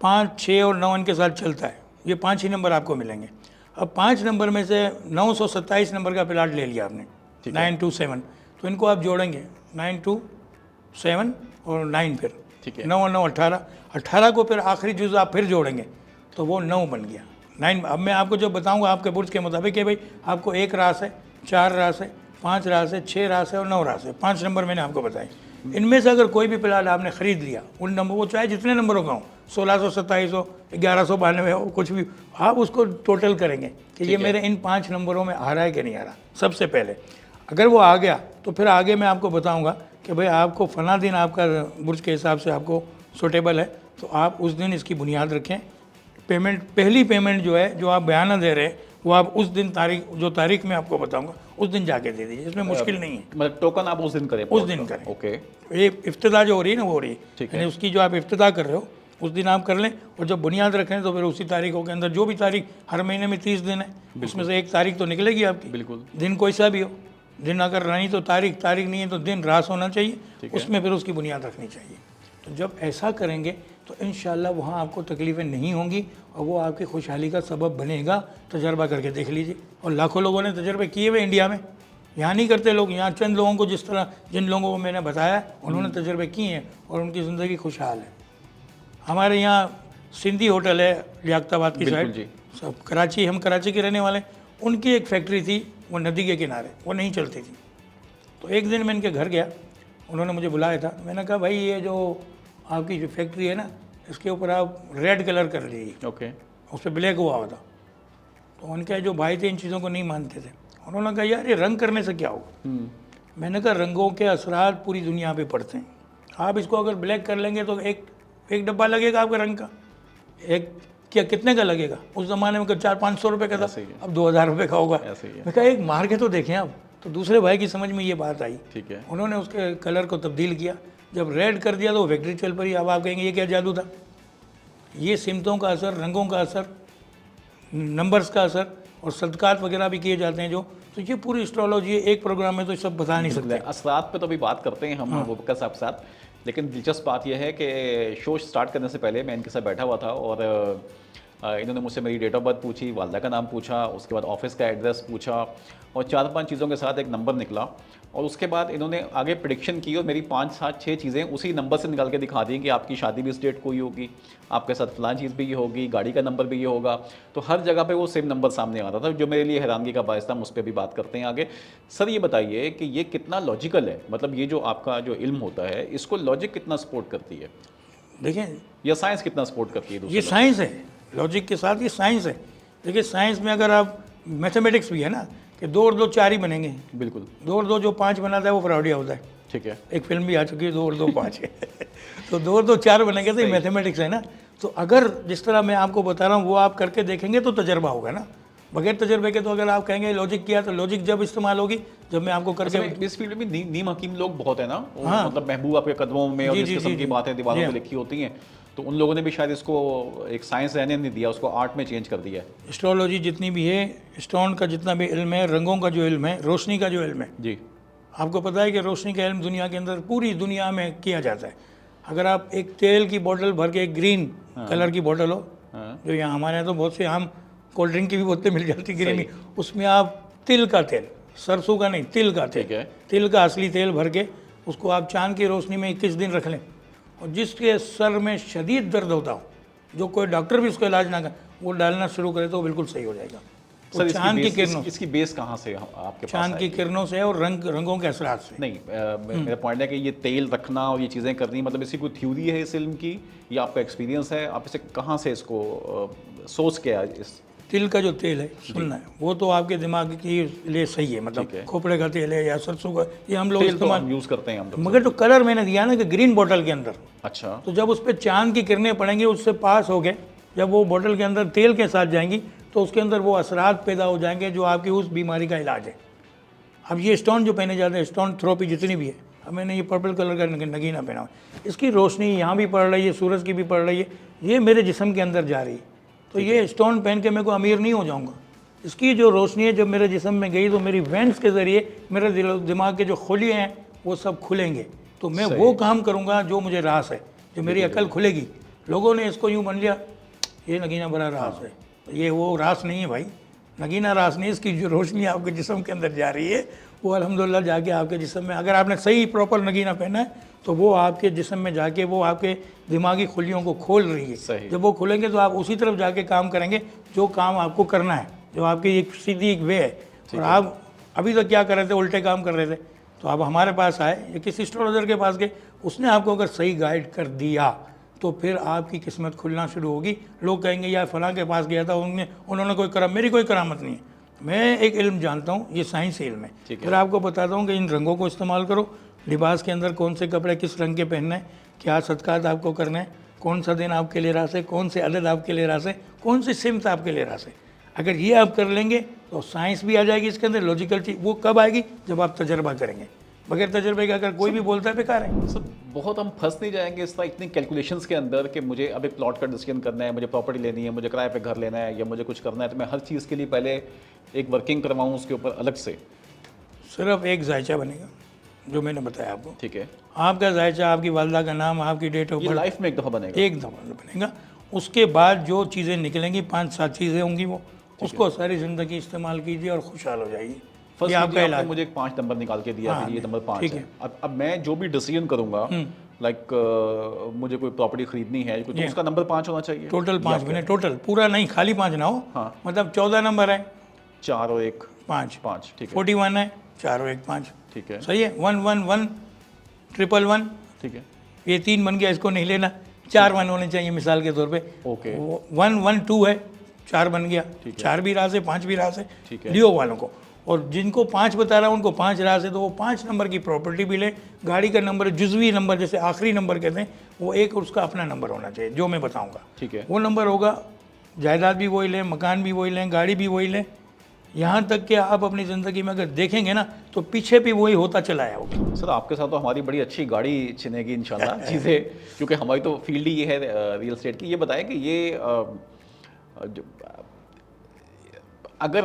5, 6 और 9 इनके साथ चलता है। ये 5 ही नंबर आपको मिलेंगे। अब 5 नंबर में से 927 नंबर का प्लाट ले लिया आपने, 927, तो इनको आप जोड़ेंगे 927 और 9, फिर ठीक है, 9 और 9 18 को फिर आखिरी जुज़ आप फिर जोड़ेंगे तो वो 9 बन गया 9। अब मैं आपको जो बताऊंगा आपके बुर्ज के मुताबिक है भाई, आपको 1 रास है, 4 रास है, 5 रास है, 6 रास है और 9 रास है। 5 नंबर मैंने आपको बताए। इनमें से अगर कोई भी प्लाट आपने ख़रीद लिया, उन नंबर वो चाहे जितने नंबरों का हो, 1627 हो, 1192 हो, कुछ भी, आप उसको टोटल करेंगे कि ये मेरे इन 5 नंबरों में आ रहा है कि नहीं आ रहा। सबसे पहले अगर वो आ गया तो फिर आगे मैं आपको बताऊंगा कि भाई आपको फ़ना दिन आपका बुर्ज के हिसाब से आपको सूटेबल है, तो आप उस दिन इसकी बुनियाद रखें। पेमेंट, पहली पेमेंट जो है, जो आप बयाना दे रहे हैं, वो आप उस दिन जो तारीख में आपको बताऊंगा उस दिन जाके दे दीजिए। इसमें मुश्किल नहीं है। मतलब टोकन आप उस दिन करें? उस दिन करें। ओके। ये इफ्तिदा जो हो रही है ना वो हो रही है, ठीक है। यानी उसकी जो आप इफ्तिदा कर रहे हो उस दिन आप कर लें, और जब बुनियाद रखें तो फिर उसी तारीखों के अंदर, जो भी तारीख, हर महीने में 30 दिन है, उसमें से एक तारीख तो निकलेगी आपकी। बिल्कुल। दिन कोई सा भी हो, दिन अगर नहीं तो तारीख नहीं है तो दिन रास होना चाहिए, उसमें फिर उसकी बुनियाद रखनी चाहिए। तो जब ऐसा करेंगे तो इंशाल्लाह वहाँ आपको तकलीफ़ें नहीं होंगी और वो आपकी खुशहाली का सबब बनेगा। तजर्बा करके देख लीजिए, और लाखों लोगों ने तजर्बे किए हुए इंडिया में, यहाँ नहीं करते लोग। यहाँ चंद लोगों को, जिस तरह जिन लोगों को मैंने बताया, उन्होंने तजर्बे किए हैं और उनकी ज़िंदगी खुशहाल है। हमारे यहाँ सिंधी होटल है लियाकताबाद की साइड, सब कराची, हम कराची के रहने वाले, उनकी एक फैक्ट्री थी वो नदी के किनारे, वो नहीं चलती थी। तो एक दिन मैं इनके घर गया, उन्होंने मुझे बुलाया था, मैंने कहा भाई ये जो आपकी जो फैक्ट्री है ना, इसके ऊपर आप रेड कलर कर लीजिए। ओके। उस पर ब्लैक हुआ था। तो उनके जो भाई थे इन चीज़ों को नहीं मानते थे। उन्होंने कहा यार ये रंग करने से क्या होगा। मैंने कहा रंगों के असरात पूरी दुनिया पे पड़ते हैं। आप इसको अगर ब्लैक कर लेंगे तो एक डब्बा लगेगा आपके रंग का, एक क्या कितने का लगेगा? उस ज़माने में 400-500 रुपये का था, अब 2000 रुपये का होगा। मैं कहा एक मार के तो देखें आप। तो दूसरे भाई की समझ में ये बात आई, ठीक है, उन्होंने उसके कलर को तब्दील किया। जब रेड कर दिया तो वो फैक्ट्री चल पड़ी। अब आप कहेंगे ये क्या जादू था? ये सिमतों का असर, रंगों का असर, नंबर्स का असर और सदकात वगैरह भी किए जाते हैं जो, तो ये पूरी एस्ट्रोलॉजी एक प्रोग्राम में तो सब बता नहीं सकते। असरात पे तो अभी बात करते हैं हम वबकर साहब साथ। लेकिन दिलचस्प बात यह है कि शो स्टार्ट करने से पहले मैं इनके साथ बैठा हुआ था और इन्होंने मुझसे मेरी डेट ऑफ बर्थ पूछी, वालदा का नाम पूछा, उसके बाद ऑफिस का एड्रेस पूछा और 4-5 चीज़ों के साथ एक नंबर निकला। और उसके बाद इन्होंने आगे प्रेडिक्शन की और मेरी 5-7-6 चीज़ें उसी नंबर से निकाल के दिखा दी कि आपकी शादी भी इस डेट को ही होगी, आपके साथ फलां चीज़ भी ये होगी, गाड़ी का नंबर भी ये होगा। तो हर जगह पे वो सेम नंबर सामने आ रहा था, जो मेरे लिए हैरानगी का बायस था। हम उस पर भी बात करते हैं आगे। सर ये बताइए कि ये कितना लॉजिकल है, मतलब ये जो आपका जो इल्म होता है इसको लॉजिक कितना सपोर्ट करती है? देखें, या साइंस कितना सपोर्ट करती है? ये साइंस है, लॉजिक के साथ ये साइंस है। देखिए साइंस में अगर आप, मैथमेटिक्स भी है ना कि 2 और 2 4 ही बनेंगे। बिल्कुल। 2 और 2 जो 5 बनाता है वो फ्रॉडिया होता है। ठीक है, एक फिल्म भी आ चुकी है 2 और 2 5 है। तो 2 और 2 4 बनेंगे तो ये मैथमेटिक्स है ना। तो अगर जिस तरह मैं आपको बता रहा हूँ वो आप करके देखेंगे तो तजर्बा होगा ना। बगैर तजर्बे के तो अगर आप कहेंगे लॉजिक किया, तो लॉजिक जब इस्तेमाल होगी जब मैं आपको करके इस फील्ड में नीम हकीम लोग बहुत है ना, वो हाँ। मतलब महबूब आपके कदमों में और जी, इस जी, किस्म जी, की जी। बातें दीवारों जी पे हाँ। लिखी होती हैं, तो उन लोगों ने भी शायद इसको एक साइंस रहने नहीं दिया, उसको आर्ट में चेंज कर दिया है। एस्ट्रोलॉजी जितनी भी है, स्टोन का जितना भी इल्म है, रंगों का जो इल्म है, रोशनी का जो इल्म है, जी आपको पता है कि रोशनी का इल्म दुनिया के अंदर पूरी दुनिया में किया जाता है। अगर आप एक तेल की बोतल भर के, एक ग्रीन कलर की बोतल हो, हाँ। जो यहाँ हमारे यहाँ तो बहुत से आम कोल्ड ड्रिंक की भी बोतलें मिल जाती ग्रीन, सही। उसमें आप तिल का तेल, सरसों का नहीं, तिल का ठीक तेल, है। तिल का असली तेल भर के उसको आप चांद की रोशनी में 21 दिन रख लें, और जिसके सर में शदीद दर्द होता हो, जो कोई डॉक्टर भी उसका इलाज ना करे, वो डालना शुरू करे तो वो बिल्कुल सही हो जाएगा। सर वो चांद की किरणों, इसकी बेस कहाँ से आपके पास चांद की आएगी? किरणों से और रंगों के असरात से। नहीं मेरा पॉइंट है कि ये तेल रखना और ये चीज़ें करनी, मतलब इसकी कोई थ्योरी है इस इल्म की, या आपका एक्सपीरियंस है, आप इसे कहाँ से इसको सोच के इस तिल का जो तेल है, सुनना है, वो तो आपके दिमाग के लिए सही है, मतलब ठीक है। खोपड़े का तेल है या सरसों का, ये हम लोग तेल तो इस्तेमाल, हम यूज़ करते हैं हम लोग। मगर जो कलर मैंने दिया ना कि ग्रीन बोतल के अंदर, अच्छा तो जब उस पर चांद की किरणें पड़ेंगी, उससे पास हो गए, जब वो बोतल के अंदर तेल के साथ जाएंगी, तो उसके अंदर वो असरात पैदा हो जाएंगे जो आपकी उस बीमारी का इलाज है। अब ये स्टोन जो पहने जाते हैं, स्टोन थेरेपी जितनी भी है, अब मैंने ये पर्पल कलर का नगीना पहना हुआ है, इसकी रोशनी यहाँ भी पड़ रही है, सूरज की भी पड़ रही है, ये मेरे जिस्म के अंदर जा रही है, तो ये स्टोन पहन के मैं को अमीर नहीं हो जाऊँगा। इसकी जो रोशनी है जब मेरे जिस्म में गई, तो मेरी वेंस के ज़रिए मेरे दिमाग के जो खुलिए हैं वो सब खुलेंगे, तो मैं वो काम करूँगा जो मुझे रास है, जो मेरी अकल खुलेगी। लोगों ने इसको यूँ मान लिया ये नगीना बड़ा रास है, ये वो रास नहीं है भाई, नगीना रास नहीं, इसकी जो रोशनी आपके जिस्म के अंदर जा रही है, वो अल्हम्दुलिल्लाह जाके आपके जिस्म में, अगर आपने सही प्रॉपर नगीना पहना है, तो वो आपके जिस्म में जाके वो आपके दिमागी खुलियों को खोल रही है। सही। जब वो खुलेंगे तो आप उसी तरफ जाके काम करेंगे जो काम आपको करना है, जो आपकी एक सीधी एक वे है। और आप अभी तक क्या कर रहे थे, उल्टे काम कर रहे थे, तो आप हमारे पास आए या किसी एस्ट्रोलॉजर के पास गए, उसने आपको अगर सही गाइड कर दिया, तो फिर आपकी किस्मत खुलना शुरू होगी। लोग कहेंगे यार फलां के पास गया था, उन्होंने कोई कराम, मेरी कोई करामत नहीं है, मैं एक इल्म जानता हूँ, ये साइंस इल्म है। फिर आपको बताता हूँ कि इन रंगों को इस्तेमाल करो, लिबास के अंदर कौन से कपड़े किस रंग के पहनने हैं, क्या सदकात आपको करने हैं, कौन सा दिन आपके लिए रास है, कौन से अदद आपके लिए रास है, कौन सी सिमत आपके लिए रास है। अगर ये आप कर लेंगे तो साइंस भी आ जाएगी इसके अंदर, लॉजिकल चीज़। वो कब आएगी? जब आप तजर्बा करेंगे। बगैर तजर्बे का अगर कोई भी बोलता है बेकार है। सर बहुत हम फंस नहीं जाएंगे इस तरह इतनी कैलकुलेशंस के अंदर कि मुझे अब एक प्लॉट का डिसीजन करना है, मुझे प्रॉपर्टी लेनी है, मुझे किराए पे घर लेना है, या मुझे कुछ करना है, तो मैं हर चीज़ के लिए पहले एक वर्किंग करवाऊँ उसके ऊपर अलग से? सिर्फ एक जायचा बनेगा जो मैंने बताया आपको। ठीक है, आपका जायचा, आपकी वालदा का नाम, आपकी डेट ऑफ ये बर्थ, लाइफ में एक दफ़ा बनेगा? एक दफ़ा बनेगा। उसके बाद जो चीज़ें निकलेंगी, 5-7 चीज़ें होंगी, वो उसको सारी ज़िंदगी इस्तेमाल कीजिए और खुशहाल हो जाइए। फर्स्ट ये आपका आपने इलाज। मुझे एक 5 नंबर निकाल के दिया हाँ, कि ये नंबर 5 ठीक है। है। अब मैं जो भी डिसीजन करूंगा, लाइक मुझे कोई प्रॉपर्टी खरीदनी है, तो उसका नंबर 5 होना चाहिए। टोटल 5 बने, टोटल पूरा नहीं, खाली 5 ना हो। हाँ। मतलब 14 नंबर है, 4 और 1 5, 5, ठीक है 41 है, 4 और 1 5, ठीक है सही है। 111 111, ठीक है, ये 3 बन गया, इसको नहीं लेना, 4 1 होने चाहिए मिसाल के तौर पे। ओके 112 है, 4 बन गया, 4 भी रास है, 5 भी रास है। ठीक है। लियो वालों को, और जिनको 5 बता रहा हूँ उनको 5 रास है, तो वो 5 नंबर की प्रॉपर्टी भी ले। गाड़ी का नंबर जुज़वी नंबर, जैसे आखिरी नंबर कहते हैं, वो एक उसका अपना नंबर होना चाहिए, जो मैं बताऊँगा ठीक है। वो नंबर होगा। जायदाद भी वही लें, मकान भी वही लें, गाड़ी भी वही लें, यहाँ तक कि आप अपनी ज़िंदगी में अगर देखेंगे ना, तो पीछे भी वही होता चला आया होगा। सर आपके साथ तो हमारी बड़ी अच्छी गाड़ी छिनेगी इंशाल्लाह चीज़ें, क्योंकि हमारी तो फील्ड ही ये है रियल एस्टेट की। ये बताएं कि ये अगर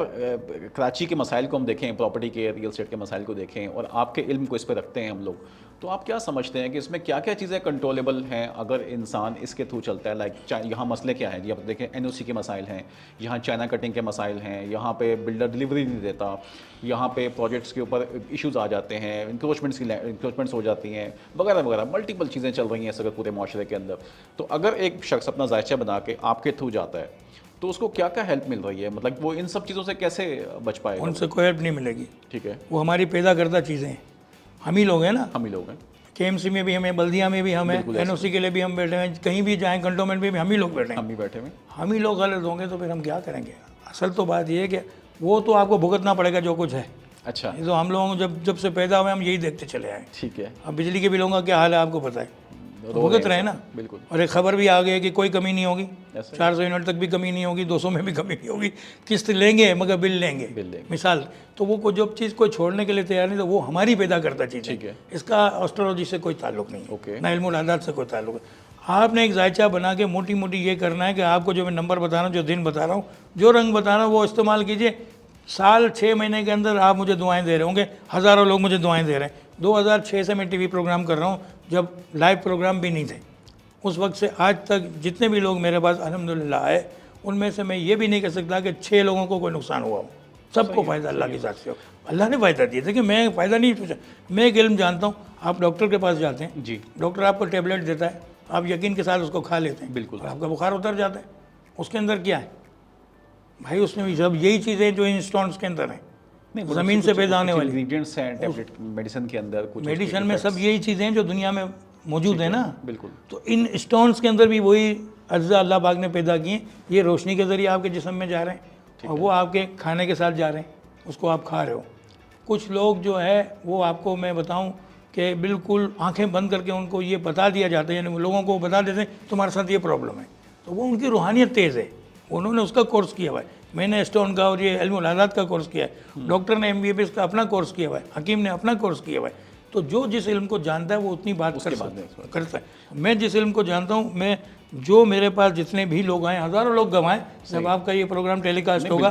कराची के मसाइल को हम देखें, प्रॉपर्टी के, रियल एस्टेट के मसाइल को देखें, और आपके इल्म को इस पर रखते हैं हम लोग, तो आप क्या समझते हैं कि इसमें क्या क्या चीज़ें कंट्रोलेबल हैं अगर इंसान इसके थ्रू चलता है? लाइक यहाँ मसले क्या हैं जी? आप देखें एनओसी के मसाइल हैं, यहाँ चाइना कटिंग के मसाइल हैं, यहाँ पे बिल्डर डिलीवरी नहीं देता, यहाँ पे प्रोजेक्ट्स के ऊपर इश्यूज आ जाते हैं, इंक्रोचमेंट्स हो जाती हैं, वगैरह वगैरह मल्टीपल चीज़ें चल रही हैं इस अगर पूरे माशरे के अंदर। तो अगर एक शख्स अपना जायचा बना के आपके थ्रू जाता है, तो उसको क्या क्या हेल्प मिल रही है? मतलब वो इन सब चीज़ों से कैसे बच पाएगा? उनसे कोई हेल्प नहीं मिलेगी, ठीक है, वो हमारी पैदा करदा चीज़ें हैं। हम ही लोग हैं ना, हम ही लोग हैं, KMC में भी हमें, बल्दिया में भी हम हैं, NOC के लिए भी हम बैठे हैं, कहीं भी जाएँ कंटोनमेंट में भी हम ही लोग बैठे हैं। हम ही बैठे हुए। हम ही लोग गलत होंगे तो फिर हम क्या करेंगे? असल तो बात ये है कि वो तो आपको भुगतना पड़ेगा जो कुछ है। अच्छा, ये तो हम लोगों को जब से पैदा हुए हम यही देखते चले आए। ठीक है, अब बिजली के बिलों का क्या हाल है आपको पता है, भुगत रहे ना। बिल्कुल। और एक खबर भी आ गई है कि कोई कमी नहीं होगी, ऐसा 400 यूनिट तक भी कमी नहीं होगी, 200 में भी कमी नहीं होगी, किस्त लेंगे मगर बिल लेंगे। मिसाल तो वो जो चीज़ कोई छोड़ने के लिए तैयार नहीं, तो वो हमारी पैदा करता चीज़ ठीक है। इसका एस्ट्रोलॉजी से कोई ताल्लुक नहीं ओके। है, ना इल्मुल आदात से कोई ताल्लुक है। आपने एक जायचा बना के मोटी मोटी ये करना है कि आपको जो मैं नंबर बता रहा हूँ, जो दिन बता रहा हूँ, जो रंग बता रहा हूँ, वो इस्तेमाल कीजिए। साल 6 महीने के अंदर आप मुझे दुआएं दे रहे होंगे, हज़ारों लोग मुझे दुआएं दे रहे हैं। 2006 से मैं टीवी प्रोग्राम कर रहा हूँ, जब लाइव प्रोग्राम भी नहीं थे। उस वक्त से आज तक जितने भी लोग मेरे पास अल्हम्दुलिल्लाह आए, उनमें से मैं ये भी नहीं कह सकता कि 6 लोगों को कोई नुकसान हुआ हो। सबको फ़ायदा अल्लाह की ज़ात से हो, अल्लाह ने फ़ायदा दिया। देखिए मैं फ़ायदा नहीं पूछा, मैं एक इल्म जानता हूँ। आप डॉक्टर के पास जाते हैं जी, डॉक्टर आपको टेबलेट देता है, आप यकीन के साथ उसको खा लेते हैं, बिल्कुल। और आपका बुखार उतर जाता है। उसके अंदर क्या है भाई? उसमें भी सब यही चीज़ें जो इन स्टोन्स के अंदर हैं, ज़मीन से पैदा होने वाली इंग्रेडिएंट्स हैं टैबलेट मेडिसिन के अंदर, कुछ मेडिसिन में सब यही चीज़ें हैं जो दुनिया में मौजूद है ना। बिल्कुल। तो इन स्टोन्स के अंदर भी वही अज्जा अल्लाह पाक ने पैदा किए। ये रोशनी के ज़रिए आपके जिस्म में जा रहे हैं, और वो आपके खाने के साथ जा रहे हैं, उसको आप खा रहे हो। कुछ लोग जो है वो आपको मैं बताऊं कि बिल्कुल आंखें बंद करके उनको ये बता दिया जाता है, यानी लोगों को बता देते हैं तुम्हारे साथ ये प्रॉब्लम है, तो वो उनकी रूहानियत तेज़ है, उन्होंने उसका कोर्स किया हुआ है। मैंने स्टोन का और ये इल्मुल आदात का कोर्स किया है, डॉक्टर ने MBBS का अपना कोर्स किया हुआ है, हकीम ने अपना कोर्स किया हुआ है। तो जो जिस इल्म को जानता है वो उतनी बात करता है। मैं जिस इल्म को जानता हूँ, मैं जो मेरे पास जितने भी लोग आए, हज़ारों लोग गंवाएं, जब आपका ये प्रोग्राम टेलीकास्ट होगा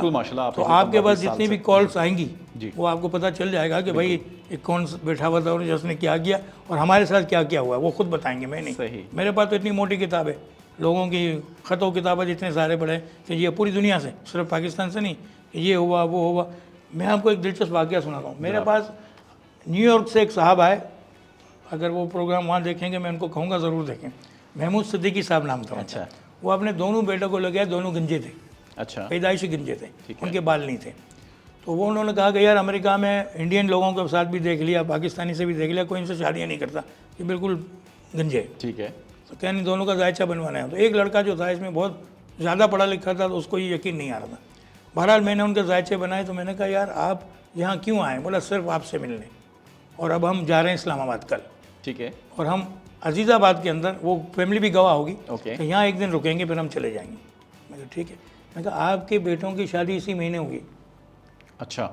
तो आपके पास जितनी भी कॉल्स आएंगी वो आपको पता चल जाएगा कि भाई एक कौन बैठा हुआ था और जिसने क्या किया और हमारे साथ क्या क्या हुआ, वो खुद बताएंगे, मैं नहीं। मेरे पास तो इतनी मोटी किताब है, लोगों की ख़तों किताबें जितने सारे पढ़े कि ये पूरी दुनिया से, सिर्फ पाकिस्तान से नहीं, ये हुआ वो हुआ। मैं आपको एक दिलचस्प वाक़या सुनाता हूँ। मेरे पास न्यूयॉर्क से एक साहब आए, अगर वो प्रोग्राम वहाँ देखेंगे मैं उनको कहूँगा ज़रूर देखें, महमूद सिद्दीकी साहब नाम था। अच्छा। वो अपने दोनों बेटों को लगे, दोनों गंजे थे। अच्छा। पैदाइशी गंजे थे, उनके बाल नहीं थे। तो वो उन्होंने कहा कि यार अमेरिका में इंडियन लोगों के साथ भी देख लिया, पाकिस्तानी से भी देख लिया, कोई इनसे शादियाँ नहीं करता, ये बिल्कुल गंजे। ठीक है। तो क्या नहीं, दोनों का जायचा बनवाना है। तो एक लड़का जो था इसमें बहुत ज़्यादा पढ़ा लिखा था, तो उसको ये यकीन नहीं आ रहा था। बहरहाल मैंने उनके जायचे बनाए, तो मैंने कहा यार आप यहाँ क्यों आए? बोला सिर्फ आपसे मिलने, और अब हम जा रहे हैं इस्लामाबाद कल। ठीक है। और हम अजीज़ाबाद के अंदर, वो फैमिली भी गवाह होगी, ओके। तो यहाँ एक दिन रुकेंगे फिर हम चले जाएंगे। मैं कहा ठीक है। मैं कहा आपके बेटों की शादी इसी महीने होगी। अच्छा।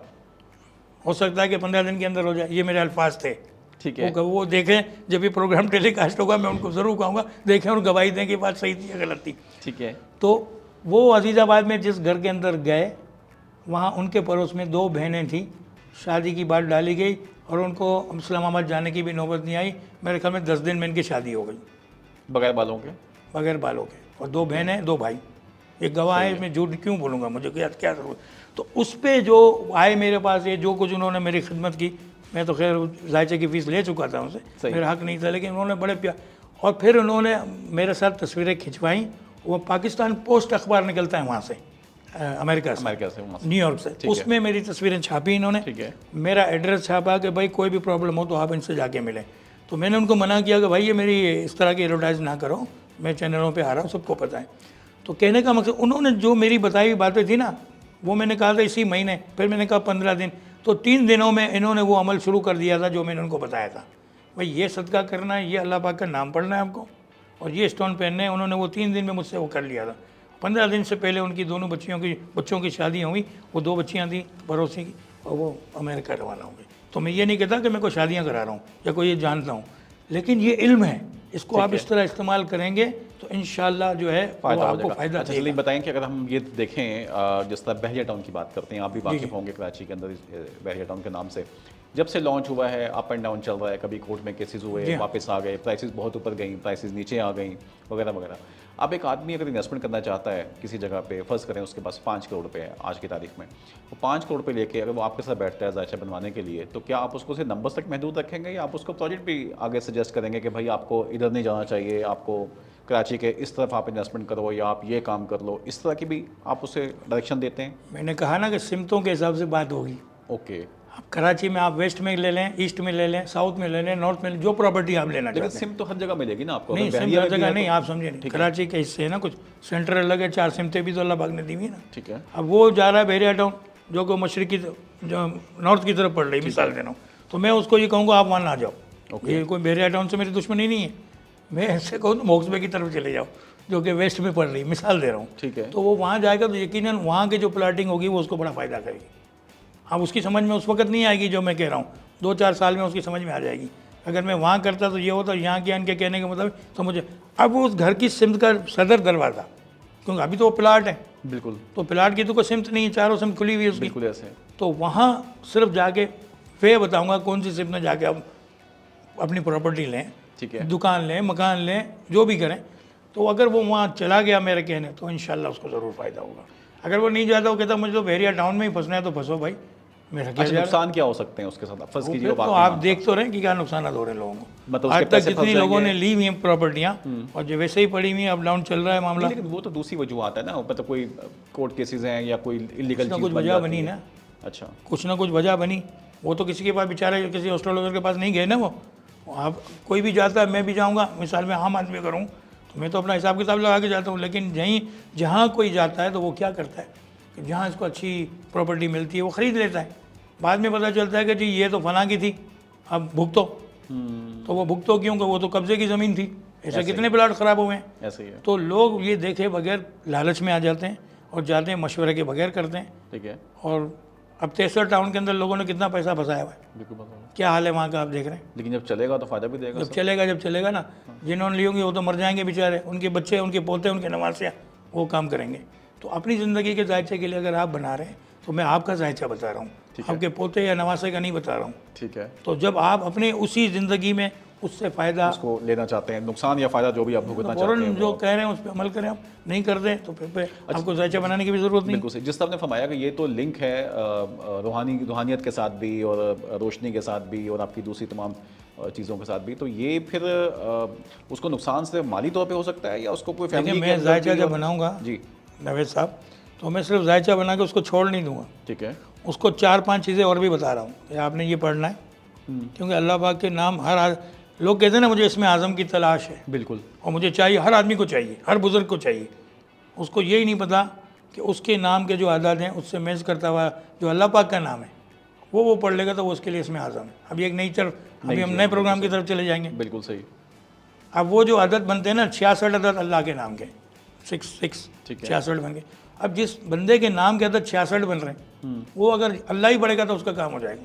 हो सकता है कि 15 दिन के अंदर हो जाए, ये मेरे अल्फाज थे। ठीक है। वो देखें, जब ये प्रोग्राम टेलीकास्ट होगा मैं उनको ज़रूर कहूँगा देखें और गवाही दें कि बात सही थी या गलत थी। ठीक है। तो वो अजीज़ाबाद में जिस घर के अंदर गए, वहाँ उनके पड़ोस में 2 बहनें थीं, शादी की बात डाली गई और उनको इस्लामाबाद जाने की भी नौबत नहीं आई। मेरे ख्याल में 10 दिन में इनकी शादी हो गई, बगैर बालों के। बगैर बालों के। और 2 बहनें 2 भाई, एक गवाह है, मैं झूठ क्यों बोलूँगा, मुझे क्या ज़रूरत। तो उस पर जो आए मेरे पास, ये जो कुछ उन्होंने मेरी खिदमत की, मैं तो खैर जायचे की फ़ीस ले चुका था उनसे, मेरा हक नहीं था, लेकिन उन्होंने बड़े प्यार। और फिर उन्होंने मेरे साथ तस्वीरें खिंचवाई। वो पाकिस्तान पोस्ट अखबार निकलता है वहाँ से, अमेरिका से, न्यूयॉर्क से, उसमें मेरी तस्वीरें छापी इन्होंने। ठीक है। मेरा एड्रेस छापा कि भाई कोई भी प्रॉब्लम हो तो आप इनसे जाके मिलें। तो मैंने उनको मना किया कि भाई ये मेरी इस तरह की एडवर्टाइज ना करो, मैं चैनलों पे आ रहा हूँ, सबको पता है। तो कहने का मकसद, उन्होंने जो मेरी बताई हुई बातें थी ना, वो मैंने कहा था इसी महीने, फिर मैंने कहा 15 दिन, तो 3 दिनों में इन्होंने वो अमल शुरू कर दिया था जो मैंने उनको बताया था। भाई ये सदका करना है, ये अल्लाह पाक का नाम पढ़ना है आपको, और ये स्टोन पहनने हैं। उन्होंने वो 3 दिन में मुझसे वो कर लिया था। 15 दिन से पहले उनकी दोनों बच्चों की शादी हुई। वो 2 बच्चियाँ थी पड़ोसी की, और वो अमेरिका रवाना हो गई। तो मैं ये नहीं कहता कि मैं कोई शादियाँ करा रहा हूँ या कोई ये जानता हूँ, लेकिन ये इल्म है, इसको आप इस तरह इस्तेमाल करेंगे तो इंशाल्लाह जो है आपको फ़ायदा। अच्छा चलिए बताएं कि अगर हम ये देखें, जिस तरह बहरिया टाउन की बात करते हैं, आप भी वाकिफ़ होंगे कराची के अंदर बहरिया टाउन के नाम से, जब से लॉन्च हुआ है अप एंड डाउन चल रहा है, कभी कोर्ट में केसेस हुए, वापस आ गए, प्राइसेस बहुत ऊपर गई, प्राइसेस नीचे आ गई, वगैरह वगैरह। अब एक आदमी अगर इन्वेस्टमेंट करना चाहता है किसी जगह पे, फ़र्ज़ करें उसके पास 5 करोड़ रुपये है आज की तारीख में, वो 5 करोड़ रुपये लेके अगर वो आपके साथ बैठता है जायचा बनवाने के लिए, तो क्या आप उसको सिर्फ नंबर्स तक महदूद रखेंगे या आप उसको प्रोजेक्ट भी आगे सजेस्ट करेंगे कि भाई आपको इधर नहीं जाना चाहिए, आपको कराची के इस तरफ आप इन्वेस्टमेंट करो या आप ये काम कर लो, इस तरह की भी आप उसे डायरेक्शन देते हैं? मैंने कहा ना कि सिमतों के हिसाब से बात होगी। ओके। आप कराची में आप वेस्ट में ले लें, ईस्ट में ले लें, साउथ में ले लें, नॉर्थ में, जो प्रॉपर्टी आप लेना चाहते हैं। सिम तो हर जगह मिलेगी ना आपको? नहीं, सिम हर जगह नहीं, आप समझे नहीं। कराची के हिस्से है ना, कुछ सेंटर अलग है, 4 सिमतें भी तो अल्लाह पाक ने दी हुई ना। ठीक है। अब वो जा रहा है बहरिया टाउन, जो कि मशरक़ी, जो नॉर्थ की तरफ पड़ रही, मिसाल दे रहा हूँ, तो मैं उसको ये कहूँगा आप वहाँ ना जाओ। ये कोई बहरिया टाउन से मेरी दुश्मनी नहीं है, मैं ऐसे कहूँ तो मोक्सबे की तरफ चले जाओ, जो कि वेस्ट में पड़ रही, मिसाल दे रहा हूँ। ठीक है। तो वो वहाँ जाएगा तो यकीनन वहाँ की जो प्लाटिंग होगी वो उसको बड़ा फ़ायदा करेगी। अब उसकी समझ में उस वक्त नहीं आएगी जो मैं कह रहा हूँ, 2-4 साल में उसकी समझ में आ जाएगी। अगर मैं वहाँ करता तो ये होता, यहाँ के इनके कहने के मुताबिक तो मुझे अब उस घर की सिमत का सदर दरवाज़ा, क्योंकि अभी तो वो प्लाट है, बिल्कुल तो प्लाट की तो कोई सिमत नहीं है, चारों सिमत खुली हुई है उसकी। बिल्कुल ऐसे। तो वहाँ सिर्फ जाके वे बताऊँगा कौन सी सिमत में जाके आप अपनी प्रॉपर्टी लें, ठीक है। दुकान लें, मकान लें, जो भी करें। तो अगर वो वहाँ चला गया मेरे कहने, तो इंशाल्लाह उसको ज़रूर फ़ायदा होगा। अगर वो नहीं जाता, वो कहता मुझे तो बहरिया टाउन में ही फंसना है, तो फंसो भाई, मेरा क्या अच्छा, जा रहा है? नुकसान क्या हो सकते हैं उसके साथ? आप फर्स्ट कीजिए फिर तो आप देख तो रहे हैं कि क्या नुकसान हो रहे हैं लोगों को। मतलब आज उसके तक पैसे जितनी फंस लोगों जाएंगे। ने ली हुई हैं प्रॉपर्टियाँ और जो वैसे ही पड़ी हुई हैं, अप डाउन चल रहा है मामला। लेकिन वो तो दूसरी वजूहत है ना, मतलब कोई कोर्ट केसेस हैं या कोई इलीगल कुछ ना चीज कुछ बन वजह जाती बनी है। ना, अच्छा, कुछ ना कुछ वजह बनी। वो तो किसी के पास बेचारे, किसी एस्ट्रोलॉजर के पास नहीं गए ना। वो आप कोई भी जाता है, मैं भी जाऊँगा, मिसाल में आम आदमी करूँ तो मैं तो अपना हिसाब किताब लगा के जाता हूँ। लेकिन जहाँ कोई जाता है तो वो क्या करता है कि जहाँ इसको अच्छी प्रॉपर्टी मिलती है वो ख़रीद लेता है। बाद में पता चलता है कि जी ये तो फलां की थी, अब भुगतो। तो वो भुगतो क्यों? कि वो तो कब्जे की ज़मीन थी। ऐसे कितने प्लाट ख़राब हुए हैं। ऐसे ही है। तो लोग ये देखे बगैर लालच में आ जाते हैं और जाते हैं मशवरे के बगैर करते हैं। ठीक है, और अब तेसर टाउन के अंदर लोगों ने कितना पैसा फंसाया हुआ है, बिल्कुल बताओ। क्या हाल है वहाँ का आप देख रहे हैं। लेकिन जब चलेगा तो फायदा भी देगा जब चलेगा ना, जिन्होंने ली होंगी वो तो मर जाएंगे बेचारे, उनके बच्चे, उनके पोते, उनके नवासियाँ वो काम करेंगे। तो अपनी ज़िंदगी के जायचे के लिए अगर आप बना रहे हैं तो मैं आपका जायचा बता रहा हूँ, आपके पोते या नवासे का नहीं बता रहा हूँ। ठीक है, तो जब आप अपने उसी ज़िंदगी में उससे फ़ायदा उसको लेना चाहते हैं, नुकसान या फायदा जो भी आप भुगतना चाहते फ़ौरन हैं जो कह रहे हैं उस पर अमल करें। आप नहीं कर दें तो फिर आपको जायचा बनाने की भी ज़रूरत नहीं। बिल्कुल सही। जिस तरह आपने फरमाया कि ये तो लिंक है रूहानियत के साथ भी और रोशनी के साथ भी और आपकी दूसरी तमाम चीज़ों के साथ भी, तो ये फिर उसको नुकसान से माली तौर पे हो सकता है या उसको कोई देखिए, फैमिली मैं जायचा जब बनाऊँगा जी, नवेद साहब, तो मैं सिर्फ जायचा बना के उसको छोड़ नहीं दूंगा। ठीक है, उसको 4-5 चीज़ें और भी बता रहा हूँ कि आपने ये पढ़ना है, क्योंकि अल्लाह पाक के नाम लोग कहते हैं ना मुझे इसमें आज़म की तलाश है, बिल्कुल और मुझे चाहिए, हर आदमी को चाहिए, हर बुज़ुर्ग को चाहिए। उसको यही नहीं पता कि उसके नाम के जो आदाद हैं उससे मैच करता हुआ जो अल्लाह पाक का नाम है वो पढ़ लेगा तो वो उसके लिए इसमें आज़म है। अभी एक नई तरफ, अभी हम नए प्रोग्राम की तरफ चले जाएंगे। बिल्कुल सही। अब वो जो अदद बनते हैं ना, 66 अदद अल्लाह के नाम के, 66 ठीक है। 66 बन गए। अब जिस बंदे के नाम के अदद 66 बन रहे हैं, वो अगर अल्लाह ही पढ़ेगा तो उसका काम हो जाएगा।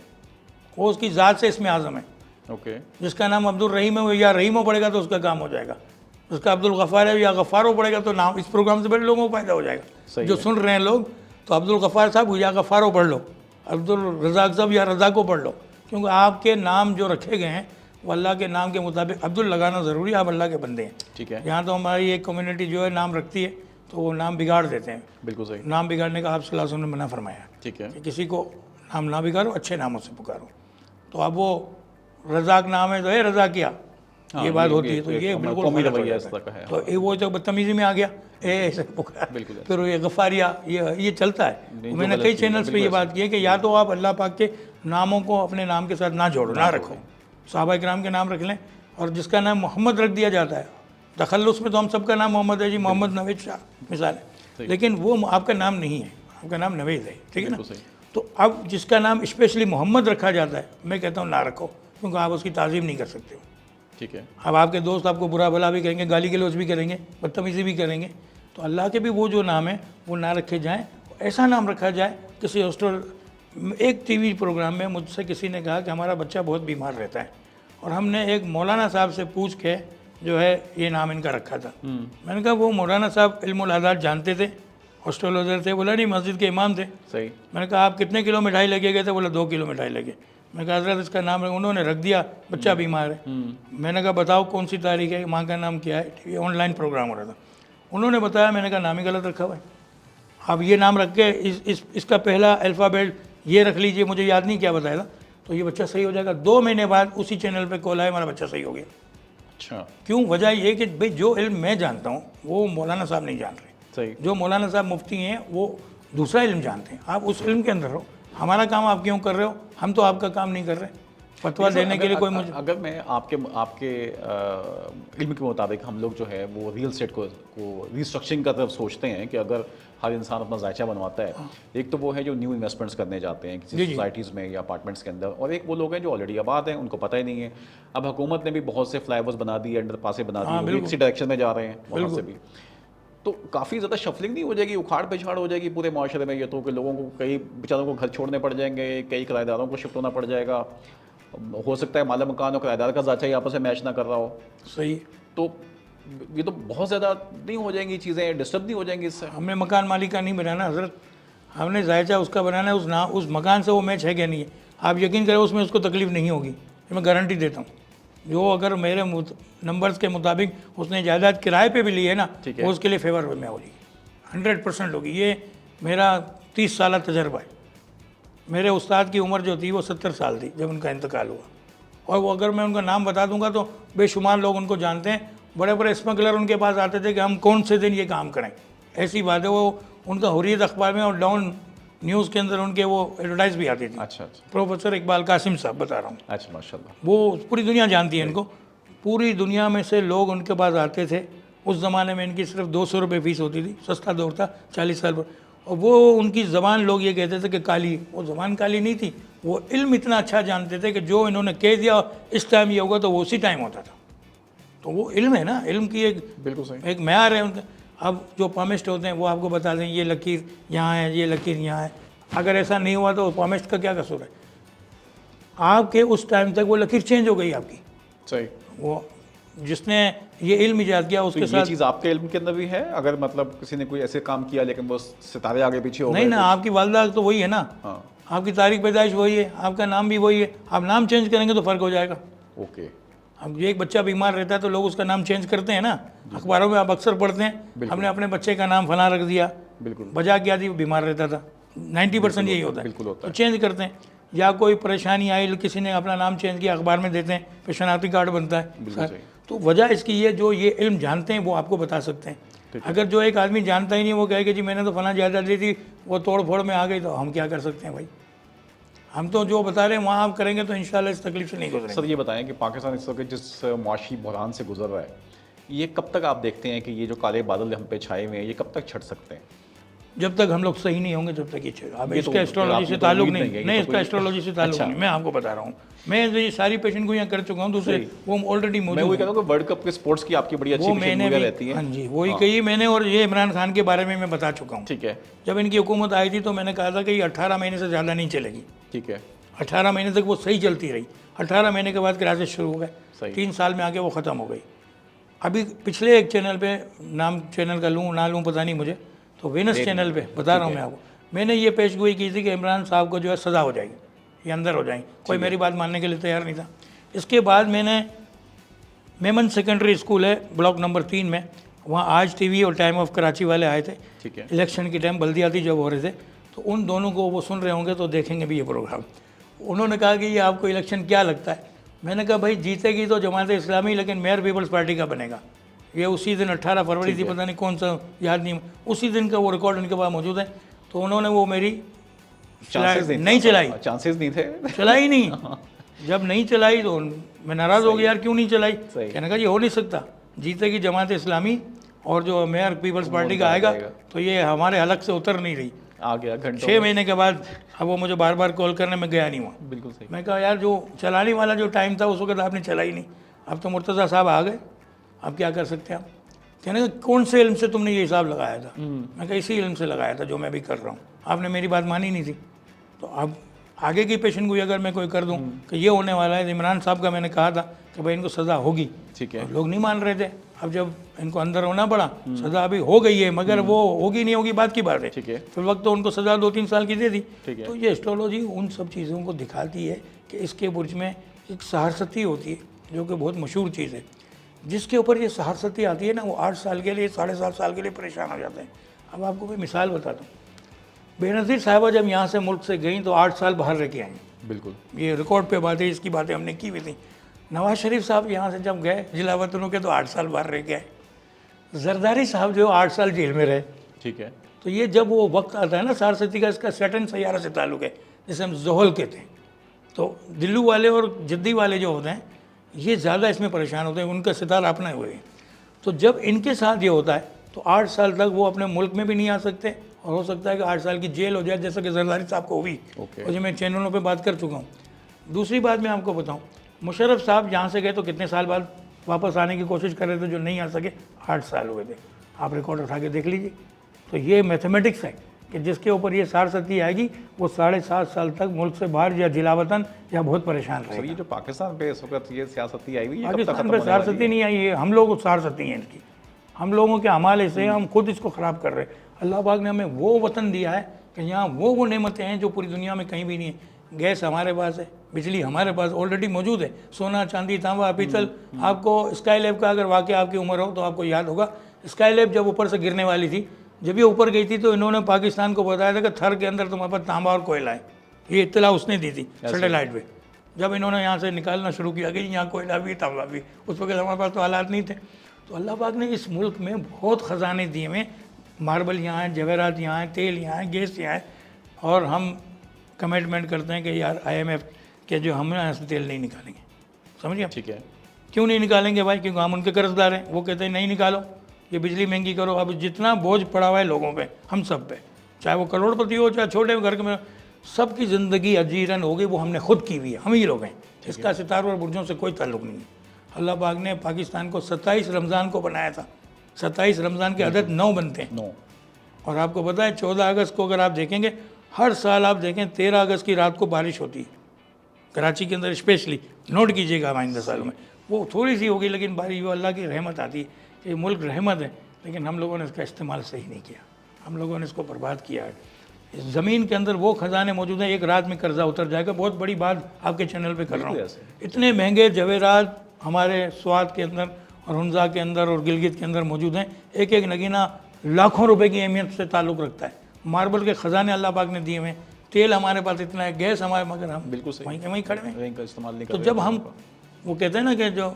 वो उसकी ज़ात से इसमें आज़म है। ओके, जिसका नाम अब्दुल रहीम है वो या रहीमो पड़ेगा तो उसका काम हो जाएगा। उसका अब्दुल गफ़ार है या गफ़ारो पड़ेगा तो नाम, इस प्रोग्राम से बड़े लोगों को फ़ायदा हो जाएगा। सही जो है। सुन रहे हैं लोग, तो अब्दुल गफ़ार साहब या गफ़ारो पढ़ लो, अब्दुल रज़ाक साहब या रज़ा को पढ़ लो, क्योंकि आपके नाम जो रखे गए हैं वो अल्लाह के नाम के मुताबिक अब्दुल लगाना ज़रूरी है। आप अल्लाह के बंदे हैं। ठीक है, यहाँ तो हमारी एक कम्युनिटी जो है नाम रखती है तो वो नाम बिगाड़ देते हैं। बिल्कुल सही। नाम बिगाड़ने का आप सल्लल्लाहु अलैहि वसल्लम ने मना फरमाया ठीक है, कि किसी को नाम ना बिगाड़ो, अच्छे नामों से पुकारो। तो अब वो रज़ाक नाम है तो है रज़ा किया, हाँ, ये बात ये- होती है। ये- तो ये ये हमारा बिल्कुल कौमी गलत हो रवैया जाता इस तरह का है। तो वो तो बदतमीजी में आ गया, ऐसे पुकार। बिल्कुल ऐसे। फिर ये गफ़ारिया ये चलता है। नहीं, जो मैंने गलत कई चीज़ है, चैनल्स पे बिल्कुल ये बात की है कि या तो आप अल्लाह पाक के नामों को अपने नाम के साथ ना जोड़ो, ना रखो, सहाबा किराम के नाम रख लें। और जिसका नाम मोहम्मद रख दिया जाता है, तखल्लुस में तो हम सबका नाम मोहम्मद है जी, मोहम्मद नवेद शाह मिसाल है, लेकिन वो आपका नाम नहीं है, आपका नाम नवेद है, ठीक है ना। बिल्कुल सही। तो अब जिसका नाम स्पेशली मोहम्मद रखा जाता है, मैं कहता हूँ ना रखो, क्योंकि आप उसकी ताज़ीम नहीं कर सकते हो। ठीक है, अब आपके दोस्त आपको बुरा भला भी करेंगे, गाली गलौज भी करेंगे, बदतमीज़ी भी करेंगे, तो अल्लाह के भी वो जो नाम है वो ना रखे जाएँ। ऐसा नाम रखा जाए, किसी हॉस्टल, एक टीवी प्रोग्राम में मुझसे किसी ने कहा कि हमारा बच्चा बहुत बीमार रहता है, और हमने एक मौलाना साहब से पूछ के जो है ये नाम इनका रखा था। मैंने कहा वो मौलाना साहब इल्मुल आदात जानते थे, एस्ट्रोलॉजर थे? बोला नहीं, मस्जिद के इमाम थे। सही। मैंने कहा आप कितने किलो मिठाई लेके गए थे? बोला 2 किलो मिठाई लेके। मैं कहा हज़रत इसका नाम उन्होंने रख दिया, बच्चा बीमार है। मैंने कहा बताओ कौन सी तारीख है, माँ का नाम क्या है? टीवी ऑनलाइन प्रोग्राम हो रहा था, उन्होंने बताया। मैंने कहा नाम ही गलत रखा हुआ है, अब ये नाम रख के इसका पहला अल्फ़ाबेट ये रख लीजिए, मुझे याद नहीं क्या बताया था, तो ये बच्चा सही हो जाएगा। 2 महीने बाद उसी चैनल पे कॉल आया, हमारा बच्चा सही हो गया। अच्छा, क्यों? वजह ये कि भाई जो इल्म मैं जानता हूँ वो मौलाना साहब नहीं जान रहे, सही। जो मौलाना साहब मुफ्ती हैं वो दूसरा इल्म जानते हैं। आप उस इल्म के अंदर हो, हमारा काम आप क्यों कर रहे हो? हम तो आपका काम नहीं कर रहे। फतवा देने के लिए कोई मुझे अगर मैं आपके आपके इल्म के मुताबिक हम लोग जो है वो रियल एस्टेट को रिस्ट्रक्चरिंग का तरफ सोचते हैं कि अगर हर इंसान अपना जायचा बनवाता है, एक तो वो है जो न्यू इन्वेस्टमेंट्स करने जाते हैं किसी सोसाइटीज़ में या अपार्टमेंट्स के अंदर, और एक वो लोग हैं जो ऑलरेडी आबाद हैं, उनको पता ही नहीं है। अब हुकूमत ने भी बहुत से फ्लाईओवर्स बना दिए, अंडरपासें बना दी, इसी डायरेक्शन में जा रहे हैं वहाँ से भी, तो काफ़ी ज़्यादा शफलिंग नहीं हो जाएगी, उखाड़ पिछाड़ हो जाएगी पूरे माशरे में? ये तो कि लोगों को, कई बेचारों को घर छोड़ने पड़ जाएंगे, कई किराएदारों को शिफ्ट होना पड़ जाएगा, हो सकता है माला मकान और किराएदार का जाचा ही आपस में मैच ना कर रहा हो। सही। तो ये तो बहुत ज़्यादा नहीं हो जाएंगी चीज़ें, डिस्टर्ब नहीं हो जाएंगी इससे? हमने मकान मालिक का नहीं बनाना हजरत, हमने जायचा उसका बनाना है, उस मकान से वो मैच है क्या नहीं है। आप यकीन करें उसमें उसको तकलीफ नहीं होगी, ये मैं गारंटी देता हूँ। जो अगर मेरे नंबर्स के मुताबिक उसने जायदाद किराए पे भी ली है ना, वो उसके लिए फेवर में होगी, 100% होगी। ये मेरा 30 साल तजर्बा है। मेरे उस्ताद की उम्र जो थी वो 70 साल थी जब उनका इंतकाल हुआ, और वो अगर मैं उनका नाम बता दूंगा तो बेशुमार लोग उनको जानते हैं। बड़े बड़े स्मगलर उनके पास आते थे कि हम कौन से दिन ये काम करें, ऐसी बात है। वो उनका हुर्रियत अखबार में और डाउन न्यूज़ के अंदर उनके वो एडवर्टाइज भी आती थी। अच्छा। प्रोफेसर इकबाल कासिम साहब बता रहा हूँ। अच्छा, माशाल्लाह। वो पूरी दुनिया जानती है इनको, पूरी दुनिया में से लोग उनके पास आते थे। उस ज़माने में इनकी सिर्फ 200 रुपये फ़ीस होती थी, सस्ता दौर था 40 साल पर। और वो उनकी ज़बान लोग ये कहते थे कि काली, वो ज़बान काली नहीं थी, वो इल्म इतना अच्छा जानते थे कि जो इन्होंने कह दिया इस टाइम ये होगा तो वो उसी टाइम होता था। तो वो इल्म है ना, इल्म की एक बिल्कुल सही, एक म्यार है उनका। अब जो पामिस्ट होते हैं वो आपको बता दें ये लकीर यहाँ है, ये लकीर यहाँ है। अगर ऐसा नहीं हुआ तो पामिस्ट का क्या कसूर है? आपके उस टाइम तक वो लकीर चेंज हो गई आपकी। सही। वो जिसने ये इल्म ईजाद किया उसके तो साथ ये चीज़ आपके इल्म के अंदर भी है? अगर मतलब किसी ने कोई ऐसे काम किया लेकिन वो सितारे आगे पीछे हो नहीं गए ना, आपकी वालदा तो वही है ना, हाँ, आपकी तारीख पैदाइश वही है, आपका नाम भी वही है। आप नाम चेंज करेंगे तो फ़र्क हो जाएगा। ओके। अब एक बच्चा बीमार रहता है तो लोग उसका नाम चेंज करते हैं ना, अखबारों में आप अक्सर पढ़ते हैं, हमने अपने बच्चे का नाम फला रख दिया, बिल्कुल। वजह क्या थी? वो बीमार रहता था। 90% यही होता है, बिल्कुल होता तो चेंज करते हैं। या कोई परेशानी आई, किसी ने अपना नाम चेंज किया, अखबार में देते हैं, फिर शनाख्ती कार्ड बनता है। तो वजह इसकी ये, जो ये इल्म जानते हैं वो आपको बता सकते हैं। अगर जो एक आदमी जानता ही नहीं, वो कहे कि जी मैंने तो फला जायदाद ली थी, वो तोड़ फोड़ में आ गई, तो हम क्या कर सकते हैं भाई? हम तो जो बता रहे हैं वहाँ आप करेंगे तो इंशाल्लाह इस तकलीफ से नहीं गुजरेंगे। सर ये बताएं कि पाकिस्तान इस वक्त जिस मुआशी बहरान से गुजर रहा है, ये कब तक आप देखते हैं कि ये जो काले बादल हम पे छाए हुए हैं ये कब तक छट सकते हैं? जब तक हम लोग सही नहीं होंगे जब तक ये चलेगा। अब ये तो इसका एस्ट्रोलॉजी से आपकी तो ताल्लुक उम्मीद नहीं, नहीं है, नहीं ये तो इसका कोई- एस्ट्रोलॉजी से ताल्लुक अच्छा। नहीं। मैं आपको बता रहा हूँ, मैं ये सारी पेशेंट गोइयाँ कर चुका हूँ, दूसरे वो ऑलरेडी मैं मौजूद वही हैं। कहता हूँ कि वर्ल्ड कप के स्पोर्ट्स की आपकी बड़ी अच्छी वो मैंने पेशेंट भी, रहती है। हाँ जी, वही कही मैंने। और ये इमरान खान के बारे में मैं बता चुका हूँ। ठीक है, जब इनकी हुकूमत आई थी तो मैंने कहा था कि ये 18 महीने से ज़्यादा नहीं चलेगी। ठीक है, 18 महीने तक वो सही चलती रही, 18 महीने के बाद क्राइसिस शुरू हो गए, सही। 3 साल में आके वो ख़त्म हो गई। अभी पिछले एक चैनल पे, नाम चैनल का लूँ ना लूँ पता नहीं मुझे, तो वेनस चैनल पे बता रहा हूँ मैं आपको, मैंने ये पेशगोई की थी कि इमरान साहब को जो है सज़ा हो जाएगी, ये अंदर हो जाएंगे। कोई मेरी बात मानने के लिए तैयार नहीं था। इसके बाद मैंने मेमन सेकेंडरी स्कूल है ब्लॉक नंबर 3 में, वहाँ आज टीवी और टाइम ऑफ कराची वाले आए थे। ठीक है, इलेक्शन के टाइम बल्दियाती जब हो रहे थे, तो उन दोनों को वो सुन रहे होंगे तो देखेंगे भी ये प्रोग्राम। उन्होंने कहा कि ये आपको इलेक्शन क्या लगता है? मैंने कहा भाई जीतेगी तो जमात इस्लामी, लेकिन मेयर पीपल्स पार्टी का बनेगा। ये उसी दिन 18 फरवरी थी, पता नहीं कौन सा, याद नहीं, उसी दिन का वो रिकॉर्ड उनके पास मौजूद है। तो उन्होंने वो मेरी नहीं चलाई, चांसेस नहीं थे, चलाई नहीं। जब नहीं चलाई तो मैं नाराज़ हो गया, यार क्यों नहीं चलाई? कहने का ये हो नहीं सकता, जीतेगी जमात इस्लामी और जो मेयर पीपल्स पार्टी का आएगा, तो ये हमारे हलक से उतर नहीं रही। आ गया घंटों 6 महीने के बाद अब वो मुझे बार बार कॉल करने में गया नहीं हुआ। बिल्कुल सही। मैं कहा यार जो चलाने वाला जो टाइम था उस वक्त आपने चला ही नहीं, अब तो मुर्तज़ा साहब आ गए, अब क्या कर सकते हैं आप? कहने का कौन से इल्म से तुमने ये हिसाब लगाया था? मैं कहा इसी इल्म से लगाया था जो मैं भी कर रहा हूँ, आपने मेरी बात मानी नहीं थी। तो अब आगे की पेशेंट गोई अगर मैं कोई कर दूँ कि ये होने वाला है, इमरान साहब का मैंने कहा था कि भाई इनको सज़ा होगी, ठीक है, लोग नहीं मान रहे थे। अब जब इनको अंदर होना पड़ा, सज़ा अभी हो गई है, मगर वो होगी नहीं होगी बात की बात है। ठीक है, फिर वक्त तो उनको सज़ा 2-3 साल की दे दी। ठीक है। तो ये एस्ट्रोलॉजी उन सब चीज़ों को दिखाती है कि इसके बुर्ज में एक सहारसती होती है जो कि बहुत मशहूर चीज़ है। जिसके ऊपर ये सहारसती आती है ना, वो 8 साल के लिए, 7.5 साल के लिए परेशान हो जाते हैं। अब आपको मैं मिसाल बताता हूँ, बेनज़ीर साहिबा जब यहाँ से मुल्क से गई तो 8 साल बाहर रह के आई। बिल्कुल, ये रिकॉर्ड पे बातें, इसकी बातें हमने की हुई थी। नवाज शरीफ साहब यहाँ से जब गए जिला वतनों के तो 8 साल बाहर रह के आए। जरदारी साहब जो 8 साल जेल में रहे। ठीक है, तो ये जब वो वक्त आता है ना सहारसती का, इसका सैटर्न सैयारा से ताल्लुक़ है, जिसे हम ज़ोहल कहते हैं। तो दिल्लू वाले और जिद्दी वाले जो होते हैं ये ज़्यादा इसमें परेशान होते हैं, उनका सितार अपने हुए हैं। तो जब इनके साथ ये होता है तो 8 साल तक वो अपने मुल्क में भी नहीं आ सकते और हो सकता है कि 8 साल की जेल हो जाए, जैसा कि जरदारी साहब को हुई। और जो मैं चैनलों पे बात कर चुका हूँ। दूसरी बात मैं आपको बताऊँ, मुशर्रफ साहब यहाँ से गए तो कितने साल बाद वापस आने की कोशिश कर रहे थे, जो नहीं आ सके 8 साल हुए थे। आप रिकॉर्ड उठा के देख लीजिए। तो ये मैथमेटिक्स है कि जिसके ऊपर ये सारसती आएगी वो 7.5 साल तक मुल्क से बाहर या जिला वतन या बहुत परेशान सर रहेगा। ये जो पाकिस्तान पे इस वक्त ये सियासती आई हुई है, कब तक पाकिस्तान खत्म पे होने वाली सारसती है? नहीं आई है, हम लोग सारसती हैं इनकी, हम लोगों के हमाले से हम खुद इसको ख़राब कर रहे हैं। अल्लाह पाक ने हमें वो वतन दिया है कि यहाँ वो नेमतें हैं जो पूरी दुनिया में कहीं भी नहीं है। गैस हमारे पास है, बिजली हमारे पास ऑलरेडी मौजूद है, सोना चांदी तांबा पीतल। आपको स्काई लैब का अगर वाकई आपकी उम्र हो तो आपको याद होगा, स्काई लैब जब ऊपर से गिरने वाली थी, जब ये ऊपर गई थी तो इन्होंने पाकिस्तान को बताया था कि थर के अंदर तुम्हारे पास तांबा और कोयला है। ये इत्तला उसने दी थी सैटेलाइट पे। जब इन्होंने यहाँ से निकालना शुरू किया कि यहाँ कोयला भी तांबा भी, उस वक्त हमारे पास तो हालात नहीं थे। तो अल्लाह पाक ने इस मुल्क में बहुत ख़जाने दिए हुए, मार्बल यहाँ है, जवेरात यहाँ है, तेल यहाँ है, गैस यहाँ है। और हम कमिटमेंट करते हैं कि यार IMF के जो हम यहाँ से तेल नहीं निकालेंगे, समझिए। ठीक है। क्यों नहीं निकालेंगे भाई? क्योंकि हम उनके कर्जदार हैं। वो कहते हैं नहीं निकालो, ये बिजली महंगी करो। अब जितना बोझ पड़ा हुआ है लोगों पे, हम सब पे, चाहे वो करोड़पति हो चाहे छोटे घर के में, सबकी ज़िंदगी अजीरन होगी, वो हमने खुद की हुई है, हम ही लोग हैं। इसका सितारों और बुर्जों से कोई ताल्लुक़ नहीं है। अल्लाह पाक ने पाकिस्तान को 27 रमज़ान को बनाया था। 27 रमज़ान के अदद 9 बनते हैं। 9 और आपको पता है 14 अगस्त को अगर आप देखेंगे, हर साल आप देखें 13 अगस्त की रात को बारिश होती है कराची के अंदर स्पेशली। नोट कीजिएगा आइंदा सालों में, वो थोड़ी सी होगी लेकिन बारिश, वो अल्लाह की रहमत आती है। ये मुल्क रहमत है, लेकिन हम लोगों ने इसका इस्तेमाल सही नहीं किया, हम लोगों ने इसको बर्बाद किया है। इस ज़मीन के अंदर वो ख़जाने मौजूद हैं, एक रात में कर्जा उतर जाएगा। बहुत बड़ी बात आपके चैनल पे कर रहा हूँ। इतने महंगे जवेरात हमारे स्वात के अंदर और हुंजा के अंदर और गिलगित के अंदर मौजूद हैं। एक एक नगीना लाखों रुपए की अहमियत से ताल्लुक़ रखता है। मार्बल के ख़जाने अल्लाह पाक ने दिए हुए, तेल हमारे पास इतना है, गैस हमारे, मगर हम बिल्कुल सही, वहीं के वहीं खड़े हैं। वहीं का इस्तेमाल नहीं कर तो रहे जब हैं। हम, वो कहते हैं ना कि जो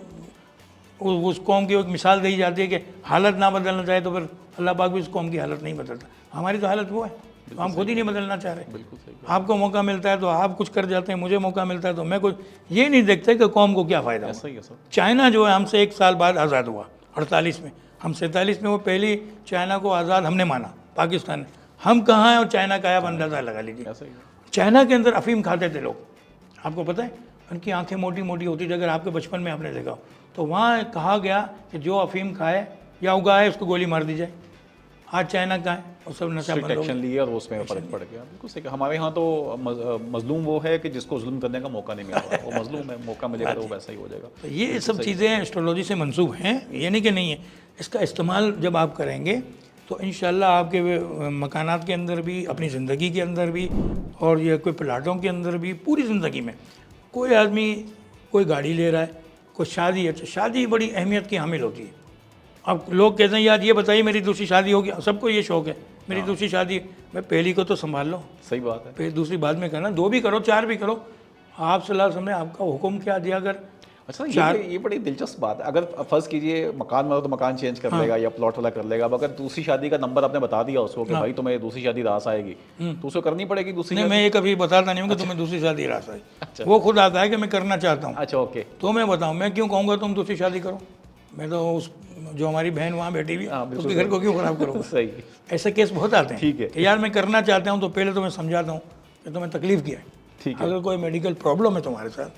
उस कौम की एक मिसाल दी जाती है कि हालत ना बदलना चाहे तो फिर अल्लाह पाक भी उस कौम की हालत नहीं बदलता। हमारी तो हालत वो है, तो हम खुद ही नहीं बदलना चाह रहे। बिल्कुल सही। आपको मौका मिलता है तो आप कुछ कर जाते हैं, मुझे मौका मिलता है तो मैं कुछ, ये नहीं देखते कि कौम को क्या फ़ायदा ऐसा ही है सर। चाइना जो है हमसे 1 साल बाद आज़ाद हुआ 48 में, हम 47 में, वो पहली चाइना को आज़ाद हमने माना, पाकिस्तान ने। हम कहाँ हैं और चाइना का है, आप अंदाज़ा लगा लीजिए। ऐसा ही है। चाइना के अंदर अफीम खाते थे लोग, आपको पता है, उनकी आंखें मोटी मोटी होती थी, अगर आपके बचपन में आपने देखा हो। तो वहाँ कहा गया कि जो अफीम खाए या उगाए उसको गोली मार दी जाए। आज चाइना का है और सब नशा स्ट्रिक्ट बंद हो एक्शन गया। लिया और उसमें फ़र्क पड़ गया। बिल्कुल सही कहा। हमारे यहाँ तो मजलूम वो है कि जिसको जुल्म करने का मौका नहीं मिल रहा, वो मजलूम है, मौका मिलेगा तो वो वैसा ही हो जाएगा। तो ये सब चीज़ें एस्ट्रोलॉजी से मंसूब हैं, ये नहीं कि नहीं है। इसका इस्तेमाल जब आप करेंगे तो इंशाल्लाह आपके मकानात के अंदर भी, अपनी ज़िंदगी के अंदर भी, और ये कोई प्लाटों के अंदर भी, पूरी ज़िंदगी में कोई आदमी कोई गाड़ी ले रहा है, कोई शादी, अच्छा शादी बड़ी अहमियत की हामिल होती है। अब लोग कहते हैं यार ये बताइए मेरी दूसरी शादी होगी, सबको ये शौक़ है मेरी दूसरी शादी। मैं पहली को तो संभाल लो, सही बात है। फिर दूसरी बाद में करना, 2 भी करो 4 भी करो। आप सलाह समय आपका हुक्म क्या दिया? अगर अच्छा ये बड़ी दिलचस्प बात है। अगर फर्ज कीजिए मकान वाला तो मकान चेंज कर लेगा या प्लॉट वाला कर लेगा, अब अगर दूसरी शादी का नंबर आपने बता दिया उसको कि भाई तुम्हें दूसरी शादी रास आएगी, तो उसको करनी पड़ेगी दूसरी। नहीं, मैं ये कभी बताता नहीं हूँ कि तुम्हें दूसरी शादी रास आई। वो खुद आता है कि मैं करना चाहता हूँ। अच्छा ओके। तो मैं बताऊँ, मैं क्यों कहूँगा तुम दूसरी शादी करो? मैं तो उस जो हमारी बहन वहाँ बैठी हुई उसके घर को क्यों खराब करूँगा? सही। ऐसे केस बहुत आते हैं। ठीक है। कि यार मैं करना चाहता हूँ तो पहले तो मैं समझाता हूँ कि तुम्हें तकलीफ क्या है। ठीक है। अगर कोई मेडिकल प्रॉब्लम है तुम्हारे साथ,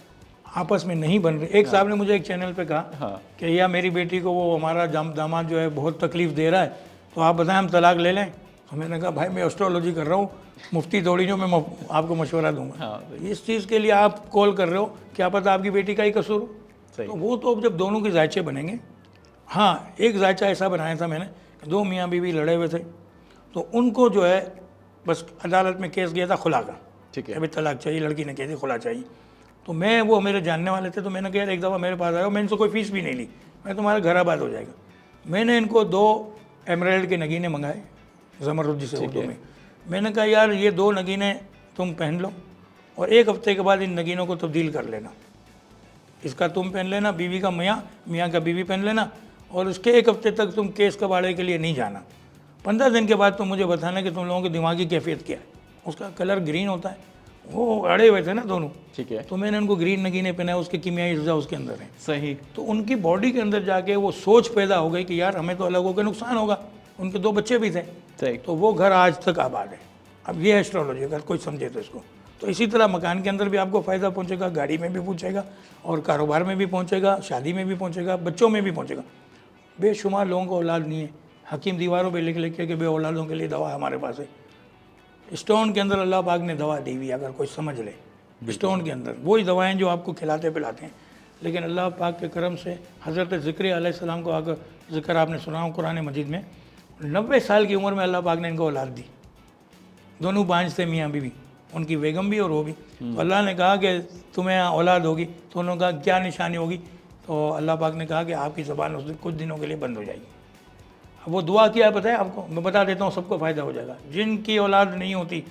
आपस में नहीं बन रही। एक साहब ने मुझे एक चैनल पे कहा कि यार मेरी बेटी को वो हमारा दामाद जो है बहुत तकलीफ दे रहा है, तो आप बताएं हम तलाक ले लें। तो मैंने कहा भाई मैं एस्ट्रोलॉजी कर रहा हूँ, मुफ्ती थोड़ी जो मैं आपको मशवरा दूंगा। इस चीज़ के लिए आप कॉल कर रहे हो, क्या पता आपकी बेटी का ही कसूर हो। तो वो तो अब जब दोनों के जायचे बनेंगे। हाँ, एक जायचा ऐसा बनाया था मैंने, 2 मियाँ बीवी लड़े हुए थे, तो उनको जो है बस अदालत में केस गया था खुला का। ठीक है। अभी तलाक चाहिए, लड़की ने कही थी खुला चाहिए। तो मैं, वो मेरे जानने वाले थे, तो मैंने कहा यार एक दफ़ा मेरे पास आया, मैं इनसे कोई फ़ीस भी नहीं ली, मैं तुम्हारा घर आबाद हो जाएगा। मैंने इनको 2 एमराल्ड के नगीने मंगाए, ज़मरुद जिसे उर्दू में। मैंने कहा यार ये 2 नगीने तुम पहन लो और 1 हफ्ते के बाद इन नगीनों को तब्दील कर लेना। इसका तुम पहन लेना, बीवी का मियाँ, मियाँ का बीवी पहन लेना, और उसके 1 हफ्ते तक तुम केस कबाड़े के लिए नहीं जाना। 15 दिन के बाद तुम मुझे बताना कि तुम लोगों की दिमागी कैफियत क्या है। उसका कलर ग्रीन होता है, वो अड़े हुए थे ना दोनों, ठीक है, तो मैंने उनको ग्रीन नगीने पहनाए, उसके कीमियाई अज्जा उसके अंदर है। सही, तो उनकी बॉडी के अंदर जाके वो सोच पैदा हो गई कि यार हमें तो अलग होकर नुकसान होगा। उनके 2 बच्चे भी थे, सही, तो वो घर आज तक आबाद है। अब ये एस्ट्रोलॉजी अगर कोई समझे तो इसको, तो इसी तरह मकान के अंदर भी आपको फ़ायदा पहुंचेगा, गाड़ी में भी पहुंचेगा, और कारोबार में भी पहुंचेगा, शादी में भी पहुंचेगा, बच्चों में भी पहुंचेगा। बेशुमार लोगों को औलाद नहीं है, हकीम दीवारों पे लिख लिख के बे औलादों के लिए दवा हमारे पास है। स्टोन के अंदर अल्लाह पाक ने दवा दी हुई, अगर कोई समझ ले, स्टोन के अंदर वही दवाएं जो आपको खिलाते पिलाते हैं। लेकिन अल्लाह पाक के करम से हज़रत ज़िक्र अलैहिस्सलाम को अगर ज़िक्र आपने सुना हो कुरान मजीद में, 90 साल की उम्र में अल्लाह पाक ने इनको औलाद दी। दोनों बांझ थे, मियाँ बीवी, उनकी बेगम भी और वो भी। तो अल्लाह ने कहा कि तुम्हें औलाद होगी, तो उन्होंने कहा क्या निशानी होगी, तो अल्लाह पाक ने कहा कि आपकी ज़बान उस दिन कुछ दिनों के लिए बंद हो जाएगी। अब वो दुआ किया पता है आपको, मैं बता देता हूँ, सबको फ़ायदा हो जाएगा। जिनकी औलाद नहीं होती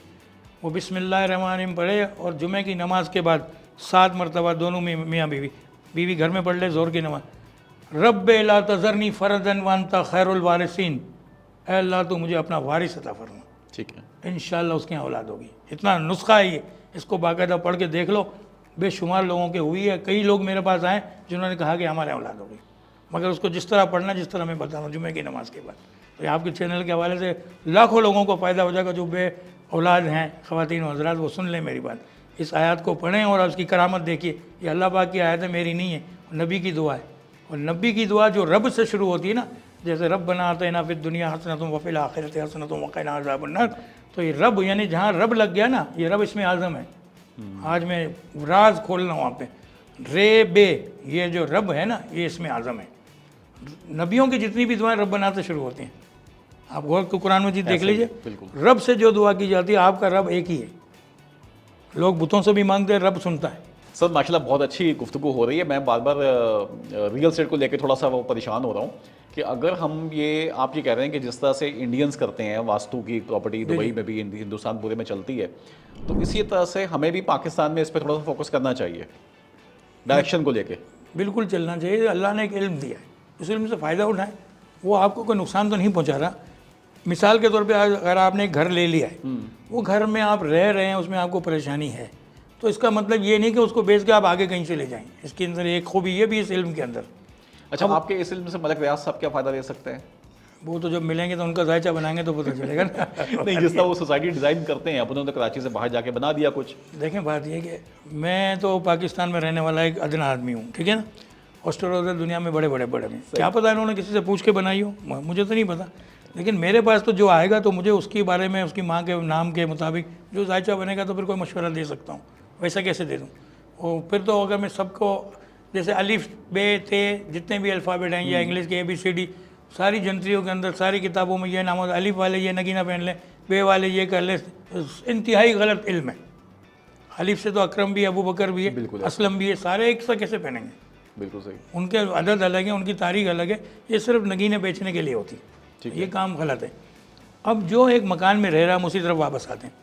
वो बिस्मिल्लाहिर्रहमानिर्रहीम पढ़े और जुमे की नमाज के बाद 7 मरतबा दोनों में मियाँ बीवी घर में पढ़ ले ज़ोर की नमाज, रब्बे ला तज़रनी फ़रदन व अंता खैरुल वारिसीन, ऐ अल्लाह तो मुझे अपना वारिस अता फरमा, ठीक है, इंशाअल्लाह उसके यहाँ औलाद होगी। इतना नुस्खा है ये, इसको बाकायदा पढ़ के देख लो। बेशुमार लोगों के हुई है, कई लोग मेरे पास आए जिन्होंने कहा कि हमारे औलाद होगी, मगर उसको जिस तरह पढ़ना जिस तरह मैं बता रहा हूँ जुमे की नमाज के बाद। तो ये आपके चैनल के हवाले से लाखों लोगों को फ़ायदा हो जाएगा। जो बे औलाद हैं ख़वातीन व हज़रात, वो सुन लें मेरी बात, इस आयत को पढ़ें और उसकी करामत देखिए। ये अल्लाह पाक की आयत है, मेरी नहीं है, नबी की दुआ है। और नबी की दुआ जो रब से शुरू होती है ना, जैसे रब बना आतिना फिद दुनिया हसनतुम व फिल आखिरति हसनतुम व क़िना अज़ाबन्नार, तो ये रब यानी जहाँ रब लग गया ना, ये रब इसमें आज़म है। आज मैं राज खोल रहा हूँ वहाँ पे, रे बे, ये जो रब है ना, ये इसमें आज़म है। नबियों की जितनी भी दुआएं रब बनाते शुरू होती हैं, आप गौर को कुरान मजीद देख लीजिए, रब से जो दुआ की जाती है, आपका रब एक ही है। लोग बुतों से भी मांगते हैं, रब सुनता है। सर माशाल्लाह बहुत अच्छी गुफ्तगू हो रही है। मैं बार बार रियल एस्टेट को लेकर थोड़ा सा वो परेशान हो रहा हूँ कि अगर हम ये आप ये कह रहे हैं कि जिस तरह से इंडियंस करते हैं वास्तु की प्रॉपर्टी, दुबई में भी, हिंदुस्तान पूरे में चलती है, तो इसी तरह से हमें भी पाकिस्तान में इस पर थोड़ा सा फोकस करना चाहिए डायरेक्शन को लेके। बिल्कुल चलना चाहिए। अल्लाह ने एक इल्म दिया है, उस इल्म से फ़ायदा उठाएं। वो आपको कोई नुकसान तो नहीं पहुँचा रहा। मिसाल के तौर पे अगर आपने एक घर ले लिया है, वो घर में आप रह रहे हैं, उसमें आपको परेशानी है, तो इसका मतलब ये नहीं कि उसको बेच के आप आगे कहीं चले जाएं। इसके अंदर एक खूबी ये भी इस इल्म के अंदर। अच्छा, आपके इस इल्म से मलक रियाज साहब क्या फ़ायदा ले सकते हैं? वो तो जब मिलेंगे तो उनका जायचा बनाएंगे तो पता चलेगा ना। नहीं, जिस तरह वो सोसाइटी डिज़ाइन करते हैं, अपने तो कराची से बाहर जाके बना दिया कुछ। देखें, बात ये कि मैं तो पाकिस्तान में रहने वाला एक अदना आदमी हूँ, ठीक है ना। ऑस्ट्रेलिया दुनिया में बड़े हैं, क्या पता इन्होंने किसी से पूछ के बनाई हो, मुझे तो नहीं पता। लेकिन मेरे पास तो जो आएगा तो मुझे उसके बारे में, उसकी माँ के नाम के मुताबिक जो जायचा बनेगा तो फिर कोई मशवरा दे सकता हूँ। वैसा कैसे दे दूँ? और फिर तो अगर मैं सबको, जैसे अलिफ बे ते जितने भी अल्फ़ाबेट हैं या इंग्लिश के ABCD, सारी जंत्रियों के अंदर सारी किताबों में ये नाम होता है, अलिफ वाले ये नगीना पहन लें, बे वाले ये कर लें, इंतहाई गलत इल्म है। अलिफ से तो अकरम भी, अबू बकर भी है, असलम भी है, सारे एक सा कैसे पहनेंगे? बिल्कुल सही। उनके अदद अलग है, उनकी तारीख अलग है। ये सिर्फ नगीने बेचने के लिए होती है, ये काम गलत है। अब जो एक मकान में रह रहा है, हम उसी तरफ वापस आते हैं।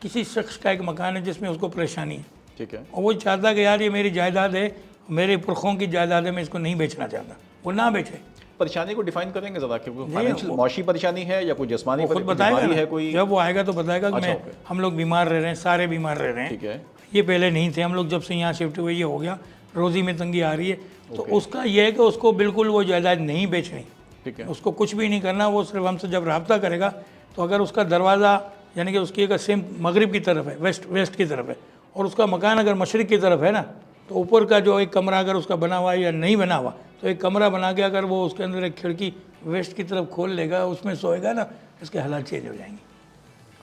किसी शख्स का एक मकान है जिसमें उसको परेशानी है, ठीक है, और वो चाहता है कि यार ये मेरी जायदाद है, मेरे पुरखों की जायदाद है, मैं इसको नहीं बेचना चाहता, वो ना बेचे। परेशानी को डिफाइन करेंगे ज़रा, क्योंकि फाइनेंशियल मौशी परेशानी है या कोई जिस्मानी खुद बताएगा है कोई? जब वो आएगा तो बताएगा कि मैं, हम लोग बीमार रह रहे हैं, सारे बीमार रह रहे हैं, ठीक है, ये पहले नहीं थे, हम लोग जब से यहाँ शिफ्ट हुए ये हो गया, रोज़ी में तंगी आ रही है। तो उसका ये है कि उसको बिल्कुल वो जायदाद नहीं बेचनी, ठीक है, उसको कुछ भी नहीं करना। वो सिर्फ हमसे जब रब्ता करेगा तो अगर उसका दरवाज़ा यानी कि उसकी एक सिम मगरिब की तरफ है, वेस्ट की तरफ है, और उसका मकान अगर मशरिक़ की तरफ है ना, तो ऊपर का जो एक कमरा अगर उसका बना हुआ है या नहीं बना हुआ, तो एक कमरा बना के अगर वो उसके अंदर एक खिड़की वेस्ट की तरफ खोल लेगा, उसमें सोएगा ना, इसके हालात चेंज हो जाएंगे।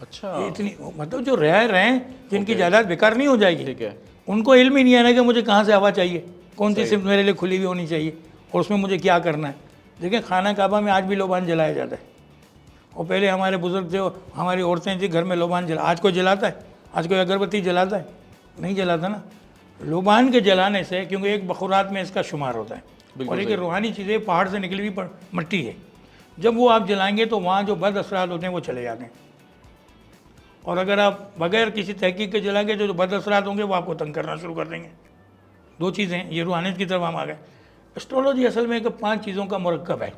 अच्छा, ये इतनी मतलब जो रह रहे हैं जिनकी जायदाद बेकार नहीं हो जाएगी, ठीक है, उनको इल्म ही नहीं है ना कि मुझे कहाँ से हवा चाहिए, कौन सी सिर्फ मेरे लिए खुली हुई होनी चाहिए और उसमें मुझे क्या करना है। देखिए, खाना काबा में आज भी लोबान जलाया जाता है, और पहले हमारे बुजुर्ग थे, हमारी औरतें थी, घर में लोबान जला। आज कोई जलाता है? आज कोई अगरबत्ती जलाता है? नहीं जलाता ना। लोबान के जलाने से, क्योंकि एक बखुरात में इसका शुमार होता है, और एक रूहानी चीज़ें पहाड़ से निकली हुई मिट्टी है, जब वो आप जलाएंगे तो वहाँ जो बद असरात होते हैं वो चले जाते हैं। और अगर आप बगैर किसी तहकीक के जलाएंगे जो बद असरात होंगे वो आपको तंग करना शुरू कर देंगे। 2 चीज़ें हैं, ये रूहानियत की तरफ हम आ गए। एस्ट्रोलॉजी असल में एक 5 चीज़ों का मरकब है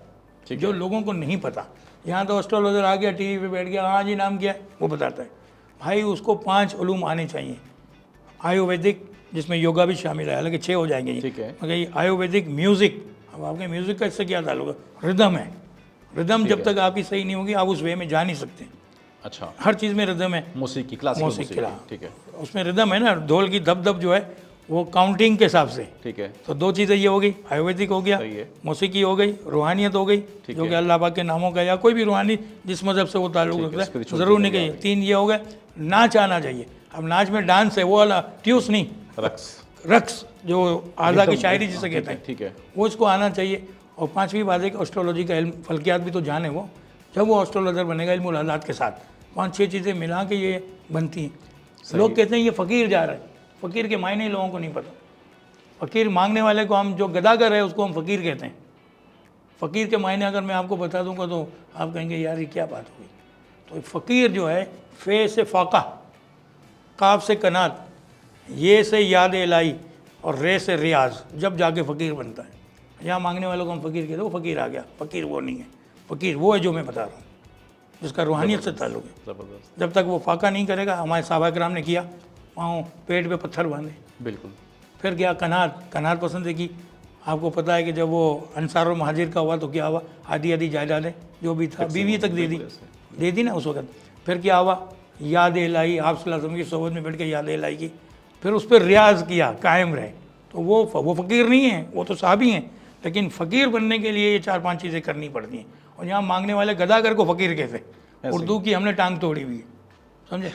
जो लोगों को नहीं पता। यहाँ तो एस्ट्रोलॉजर आ गया, टीवी पे बैठ गया, हाँ जी नाम क्या है वो बताता है, भाई उसको 5 उलूम आने चाहिए। आयुर्वेदिक, जिसमें योगा भी शामिल है, हालांकि 6 हो जाएंगे ठीक है। मगर ये आयुर्वेदिक, म्यूज़िक, अब आपके म्यूज़िक का इससे क्या ताल्लुक है? रिदम है, रिदम जब तक आपकी सही नहीं होगी आप उस वे में जा नहीं सकते। अच्छा, हर चीज़ में रिदम है, मौसीकी, क्लासिकल मौसीकी, मौसीकी, ठीक है, उसमें रिदम है ना, ढोल की धप धप जो है वो काउंटिंग के हिसाब से। ठीक है, तो 2 चीज़ें ये हो गई, आयुर्वेदिक हो गया, सही है, मौसीकी हो गई, रूहानियत हो गई, जो कि अल्लाह पाक के नामों का या कोई भी रूहानी जिस मजहब से वो ताल्लुक ठीक है, रखता है, spiritual ज़रूर नहीं चीज़ें कही। 3 ये हो गए। नाच आना चाहिए। अब नाच में डांस है, वो वाला ट्यूस नहीं, रक्स, रक्स जो आज़ा की एकदम, शायरी जिसे ठीक कहते है, हैं, ठीक है, वो इसको आना चाहिए। और 5वीं बात है कि एस्ट्रोलॉजी का इल्म, फल्कियात भी तो जाने वो, जब वो एस्ट्रोलॉजर बनेगा इल्मुल हालात के साथ 5-6 चीज़ें मिला के ये बनती हैं। लोग कहते हैं ये फ़कीर जा रहा है, फ़कीर के मायने लोगों को नहीं पता। फ़कीर मांगने वाले को हम, जो गदागर है उसको हम फ़कीर कहते हैं। फ़कीर के मायने अगर मैं आपको बता दूंगा तो आप कहेंगे यार ये क्या बात हुई। तो फ़कीर जो है, फ़े से फ़ाका, काफ से कनात, ये से याद इलाही और रे से रियाज, जब जाके फ़कीर बनता है। यहाँ मांगने वालों को हम फ़कीर कहते हैं, वो फ़कीर आ गया। फ़कीर वो नहीं है, फ़कीर वो है जो मैं बता रहा हूँ, जिसका रूहानियत से ताल्लुक़ है। ज़बरदस्त, जब तक वो फाका नहीं करेगा, हमारे साहबा कराम ने किया, पाँव पेट पे पत्थर बांधे। बिल्कुल, फिर क्या, कनात, कनात पसंद है कि आपको पता है कि जब वो अंसार और महाजिर का हुआ तो क्या हुआ, आधी आधी जायदादें जो भी था बीवी तक दे दी ना उस वक्त। फिर क्या हुआ, याद इलाही, आप सल्लल्लाहु अलैहि वसल्लम की सोबत में बैठ के याद इलाही की, फिर उस पर रियाज किया, कायम रहे। तो वो फ़कीर नहीं है, वो तो साहबी हैं, लेकिन फ़कीर बनने के लिए ये 4-5 चीज़ें करनी पड़ती हैं। और यहाँ मांगने वाले गदागर को फ़कीर कहते हैं। उर्दू की हमने टांग तोड़ी हुई है, समझे।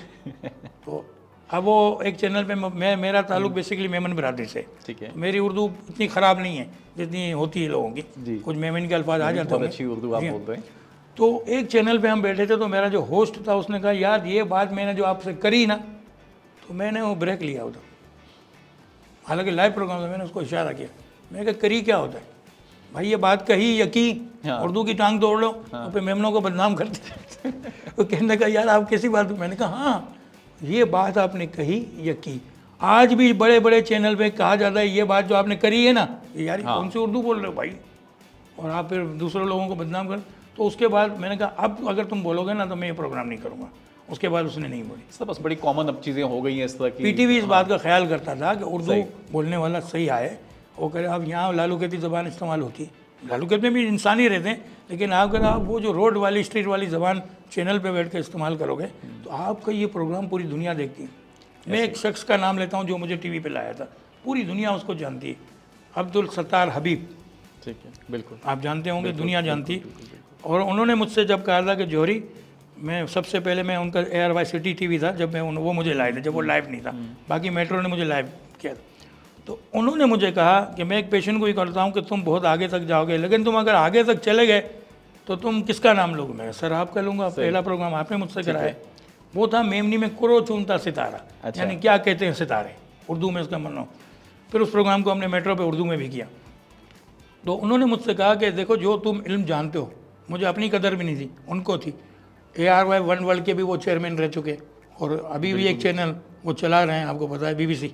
तो अब वो एक चैनल पे मेरा ताल्लुक बेसिकली मेमन बरादरी से, ठीक है, मेरी उर्दू इतनी ख़राब नहीं है जितनी होती है लोगों की, कुछ मेमन के अल्फाज आ जाते बहुत हैं। अच्छी उर्दू आप बोल रहे हैं। तो एक चैनल पे हम बैठे थे, तो मेरा जो होस्ट था उसने कहा यार ये बात मैंने जो आपसे करी ना, तो मैंने वो ब्रेक लिया उधर, हालांकि लाइव प्रोग्राम था, मैंने उसको इशारा किया, मैंने कहा करी क्या होता है भाई, ये बात कही यकी, उर्दू की टांग तोड़ लो, और फिर मेमनों को बदनाम करते। तो कहने का यार आप कैसी बात, मैंने कहा हाँ ये बात आपने कही यकी, आज भी बड़े बड़े चैनल पे कहा जाता है ये बात जो आपने करी है ना, ये यार कौन सी उर्दू बोल रहे हो भाई, और आप फिर दूसरे लोगों को बदनाम कर। तो उसके बाद मैंने कहा अब अगर तुम बोलोगे ना तो मैं ये प्रोग्राम नहीं करूँगा। उसके बाद उसने नहीं बोली। सर बस बड़ी कॉमन अब चीज़ें हो गई हैं इस तरह की। पीटीवी इस बात का ख्याल करता था कि उर्दू बोलने वाला सही आए, वो करे। अब यहाँ लालूकती ज़बान इस्तेमाल होती है, लालूकत में भी इंसान ही रहते हैं, लेकिन अगर आप वो जो रोड वाली स्ट्रीट वाली ज़बान चैनल पे बैठ के इस्तेमाल करोगे तो आपका ये प्रोग्राम पूरी दुनिया देखती है। मैं एक शख्स का नाम लेता हूँ जो मुझे टीवी पे लाया था, पूरी दुनिया उसको जानती है, अब्दुल सत्तार हबीब। ठीक है, बिल्कुल, आप जानते होंगे, दुनिया जानती है। और उन्होंने मुझसे जब कहा था कि जौहरी, मैं सबसे पहले मैं उनका ARY सिटी टीवी था जब मैं वो मुझे लाए थे, जब वो लाइव नहीं था, बाकी मेट्रो ने मुझे लाइव किया था। तो उन्होंने मुझे कहा कि मैं एक पेशेंट को ही करता हूँ कि तुम बहुत आगे तक जाओगे, लेकिन तुम अगर आगे तक चले गए तो तुम किसका नाम लोगे। मैं सर आपका लूँगा, पहला प्रोग्राम आपने मुझसे कराया, वो था मेमनी में कुरो चुनता सितारा, यानी क्या कहते हैं सितारे, उर्दू में उसका मानो। फिर उस प्रोग्राम को हमने मेट्रो पे उर्दू में भी किया। तो उन्होंने मुझसे कहा कि देखो जो तुम इल्म जानते हो, मुझे अपनी कदर भी नहीं थी, उनको थी। ARY वन वर्ल्ड के भी वो चेयरमैन रह चुके, और अभी भी एक चैनल वो चला रहे हैं, आपको पता है, BBC।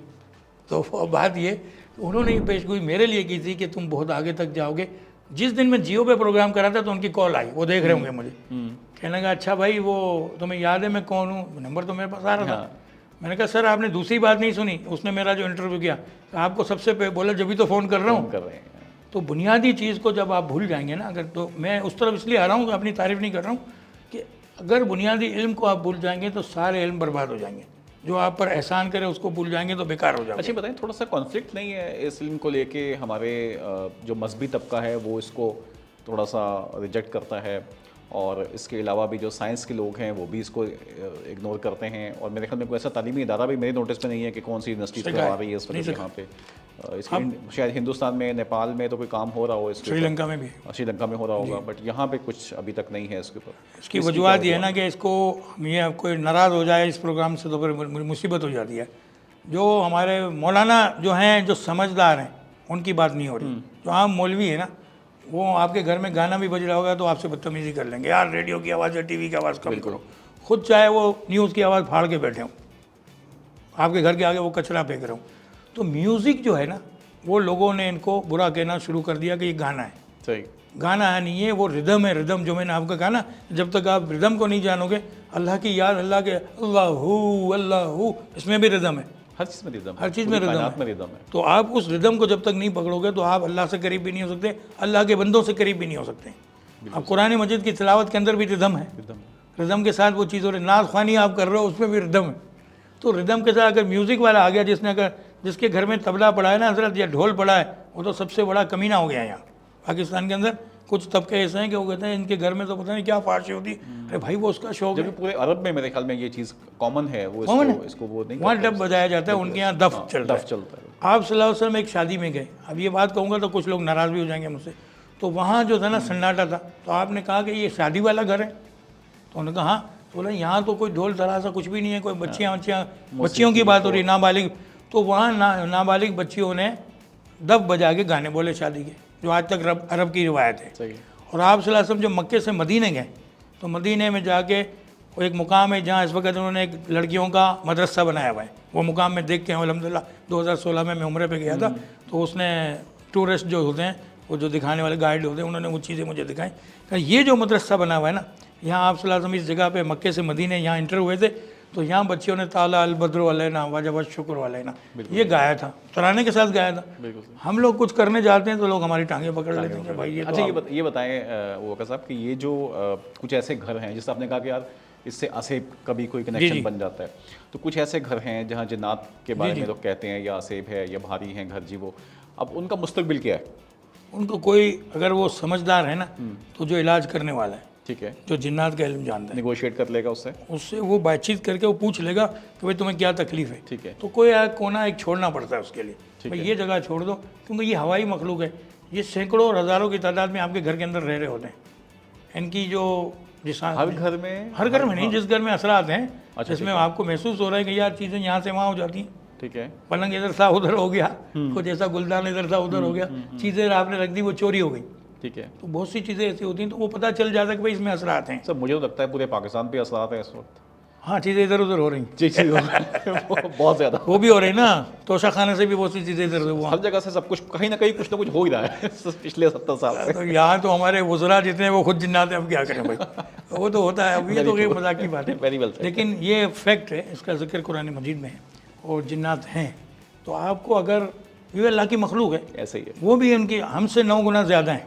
तो बात ये, उन्होंने ये पेशगोई मेरे लिए की थी कि तुम बहुत आगे तक जाओगे। जिस दिन मैं जियो पे प्रोग्राम करा था तो उनकी कॉल आई, वो देख रहे होंगे मुझे, कहने लगा अच्छा भाई वो तुम्हें याद है मैं कौन हूँ, नंबर तो मेरे पास आ रहा था। मैंने कहा सर आपने दूसरी बात नहीं सुनी, उसने मेरा जो इंटरव्यू किया आपको सबसे पहले बोला जब भी तो फ़ोन कर रहा हूँ। तो बुनियादी चीज़ को जब आप भूल जाएंगे ना, अगर, तो मैं उस तरफ इसलिए आ रहा हूँ, अपनी तारीफ़ नहीं कर रहा हूँ, कि अगर बुनियादी इल्म को आप भूल जाएंगे तो सारे इल्म बर्बाद हो जाएंगे। जो आप पर एहसान करे उसको भूल जाएंगे तो बेकार हो जाएगा। अच्छा बताएं, थोड़ा सा कॉन्फ्लिक्ट नहीं है इस इल्म को लेके, हमारे जो मजहबी तबका है वो इसको थोड़ा सा रिजेक्ट करता है, और इसके अलावा भी जो साइंस के लोग हैं वो भी इसको इग्नोर करते हैं, और मेरे ख्याल में कोई ऐसा तालीमी इदारा भी मेरे नोटिस में नहीं है कि कौन सी यूनिवर्सिटी करवा रही है इस वक्त यहाँ पे। इसके शायद हिंदुस्तान में, नेपाल में तो कोई काम हो रहा हो, इसके श्रीलंका में भी, श्रीलंका में हो रहा होगा, बट यहाँ पे कुछ अभी तक नहीं है इसके ऊपर। इसकी वजूहत ये है ना कि इसको ये कोई नाराज़ हो जाए इस प्रोग्राम से तो फिर मुसीबत हो जाती है। जो हमारे मौलाना जो हैं, जो समझदार हैं, उनकी बात नहीं हो रही। जो आम मौलवी है ना, वो आपके घर में गाना भी बज रहा होगा तो आपसे बदतमीजी कर लेंगे, यार रेडियो की आवाज़ या टीवी की आवाज़ कम करो। खुद चाहे वो न्यूज़ की आवाज़ फाड़ के बैठे हों, आपके घर के आगे वो कचरा फेंक रहे हो। तो म्यूज़िक जो है ना, वो लोगों ने इनको बुरा कहना शुरू कर दिया कि ये गाना है। सही, गाना है नहीं, ये वो रिदम है, रिदम जो मैंने आपको कहा ना, जब तक आप रिदम को नहीं जानोगे, अल्लाह की याद, अल्लाह के अल्लाह, इसमें भी रिदम है, हर चीज़ में रिदम, हर चीज़ में पूरी रिदम कायनात है। में रिदम है। तो आप उस रिदम को जब तक नहीं पकड़ोगे तो आप अल्लाह से करीब भी नहीं हो सकते, अल्लाह के बंदों से करीब भी नहीं हो सकते। अब कुरान मजीद की तिलावत के अंदर भी रिदम है, रिदम रिदम के साथ वो चीज़ हो रही, नाज ख्वानी आप कर रहे हो उसमें भी रिदम है। तो रिदम के साथ अगर म्यूज़िक वाला आ गया, जिसने अगर जिसके घर में तबला पड़ा है ना हजरत, या ढोल पड़ा है, वो तो सबसे बड़ा कमीना हो गया है। यहाँ पाकिस्तान के अंदर कुछ तबके ऐसे हैं कि वो कहते हैं इनके घर में तो पता नहीं क्या फारसी होती, अरे भाई वो उसका शौक जबकि है। पूरे अरब में मेरे ख्याल में ये चीज़ कॉमन है, वो कॉमन इसको है। इसको वो नहीं वहाँ करते। डब बजाया जाता है, उनके यहाँ दफ चलता है। डफ चलता है। आप सल्लल्लाहु अलैहि वसल्लम एक शादी में गए, अब ये बात कहूँगा तो कुछ लोग नाराज़ भी हो जाएंगे मुझसे, तो वहाँ जो था ना सन्नाटा था, तो आपने कहा कि ये शादी वाला घर है, तो उन्होंने कहा हाँ, तो बोला यहाँ तो कोई ढोल तरासा कुछ भी नहीं है, कोई बच्चियों की बात हो रही, नाबालिग, तो वहाँ नाबालिग बच्चियों ने दफ बजा के गाने बोले शादी के, जो आज तक अरब की रिवायत है। सही है। और आप सल्लल्लाहु अलैहि वसल्लम जब मक्के से मदीने गए, तो मदीने में जाके वो एक मुकाम है जहाँ इस वक्त उन्होंने एक लड़कियों का मदरसा बनाया हुआ है, वो मुकाम में देख के हैं अल्हम्दुलिल्लाह। 2016 में मैं उम्रे पे गया था, तो उसने टूरिस्ट जो होते हैं, वो जो दिखाने वाले गाइड होते हैं, उन्होंने वो चीज़ें मुझे दिखाई कि ये जो मदरसा बना हुआ है ना, यहाँ आप सल्लल्लाहु अलैहि वसल्लम इस जगह पे मक्के से मदीने यहाँ इंटर हुए थे, तो यहाँ बच्चियों ने ताला अल बद्र अलैना वजब शुक्र अलैना ये गाया था, तराने के साथ गाया था। बिल्कुल सही। हम लोग कुछ करने जाते हैं तो लोग हमारी टांगे पकड़ लेते हैं कि भाई ये तो अच्छा, आप- ये बताएं वोका साहब कि ये जो कुछ ऐसे घर हैं, जैसे आपने कहा कि यार इससे असेब कभी कोई कनेक्शन जी। बन जाता है, तो कुछ ऐसे घर हैं जहाँ जिन्नात के बारे में लोग कहते हैं या असेब है या भारी हैं घर जी, वो अब उनका मुस्तकबिल क्या है? उनको कोई अगर वो समझदार है ना, तो जो इलाज करने वाला है, ठीक है, जो जिन्नात का इल्म जानता है, निगोशिएट कर लेगा उससे। उससे वो बातचीत करके वो पूछ लेगा कि भाई तुम्हें क्या तकलीफ है। ठीक है, तो कोई कोना एक छोड़ना पड़ता है उसके लिए, भाई ये जगह छोड़ दो, क्योंकि ये हवाई मखलूक है, ये सैकड़ों और हज़ारों की तादाद में आपके घर के अंदर रह रहे होते हैं। इनकी जो हर घर में, हर घर में नहीं, जिस घर में असरात हैं, अच्छा, जिसमें आपको महसूस हो रहा है कि यार चीज़ें यहाँ से वहाँ हो जाती हैं, ठीक है, पलंग इधर था उधर हो गया, कुछ ऐसा गुलदान इधर था उधर हो गया, चीज़ें आपने रख दी वो चोरी हो गई, ठीक है। तो बहुत सी चीज़ें ऐसी होती हैं, तो वो पता चल जाता है कि भाई इसमें असरात हैं। सर मुझे तो लगता है पूरे पाकिस्तान पे असरात है इस वक्त। हाँ, चीज़ें इधर उधर हो रही, जी जी बहुत ज़्यादा, वो भी हो रही ना, तोशा खाने से भी बहुत सी चीज़ें इधर उधर हुआ। हर जगह से सब कुछ कहीं ना कहीं कुछ ना कुछ हो ही रहा है पिछले 70 साल से। तो यहाँ तो हमारे वज़रा जितने वो खुद जिन्नात हैं, अब क्या करें भाई, वो तो होता है, अब ये तो एक मजाक की बात है, वेरी वेल सर। लेकिन ये फैक्ट है, इसका जिक्र कुरान मजीद में है, और जिन्नात हैं, तो आपको अगर ये अल्लाह की मखलूक है, ऐसे ही है, वो भी उनकी हमसे 9 गुना ज़्यादा है,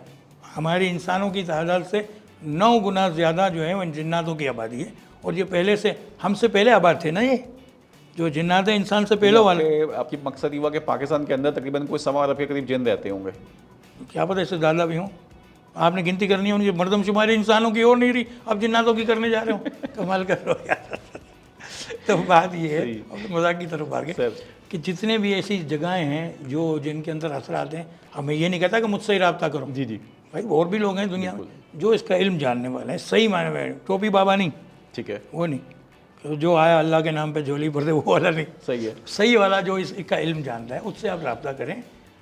हमारी इंसानों की तादाद से 9 गुना ज़्यादा जो है वो इन जिन्नातों की आबादी है, और ये पहले से हमसे पहले आबाद थे ना, ये जो जिन्नात है इंसान से पहले वाले। आपकी मकसद ये हुआ कि पाकिस्तान के अंदर तकरीबन कोई 1.25 अरब के करीब जिन रहते होंगे। क्या पता इससे ज़्यादा भी हों, आपने गिनती करनी है उनकी, मर्दमशुमारी इंसानों की और नहीं रही, अब जिन्नातों की करने जा रहे हो, कमाल कर रहे हो यार। तो बात ये है, मजाक की तरफ आ गए, सर कि जितने भी ऐसी जगहें हैं जो जिनके अंदर असरात हैं, अब मैं ये नहीं कहता कि मुझसे ही रब्ता करो, जी जी, भाई और भी लोग हैं दुनिया में जो इसका इल्म जानने वाले हैं, सही मायने में, टोपी बाबा नहीं, ठीक है, वो नहीं, कि जो आया अल्लाह के नाम पे झोली भर दे वो वाला नहीं, सही है, सही वाला जो इसका इल्म जानता है, उससे आप रब्ता करें।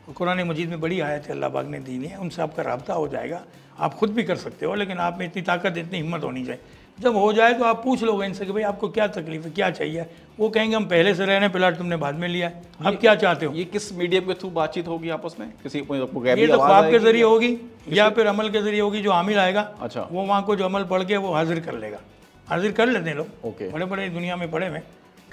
और कुरान मजीद में बड़ी आयत है अल्लाह पाक ने दी है, उनसे आपका रब्ता हो जाएगा, आप खुद भी कर सकते हो, लेकिन आप में इतनी ताकत, इतनी हिम्मत होनी चाहिए। जब हो जाए तो आप पूछ लोगे इनसे कि भाई आपको क्या तकलीफ है, क्या चाहिए, वो कहेंगे हम पहले से रहने, प्लाट तुमने बाद में लिया है, अब क्या चाहते हो। ये किस मीडियम के थ्रू बातचीत होगी आपस में, किसी को ये तो ख्वाब के जरिए होगी या फिर अमल के जरिए होगी, जो आमिल आएगा अच्छा, वो वहाँ को जो अमल पढ़ के वो हाजिर कर लेगा, हाजिर कर लेते हैं लोग, ओके, बड़े बड़े दुनिया में पढ़े हुए,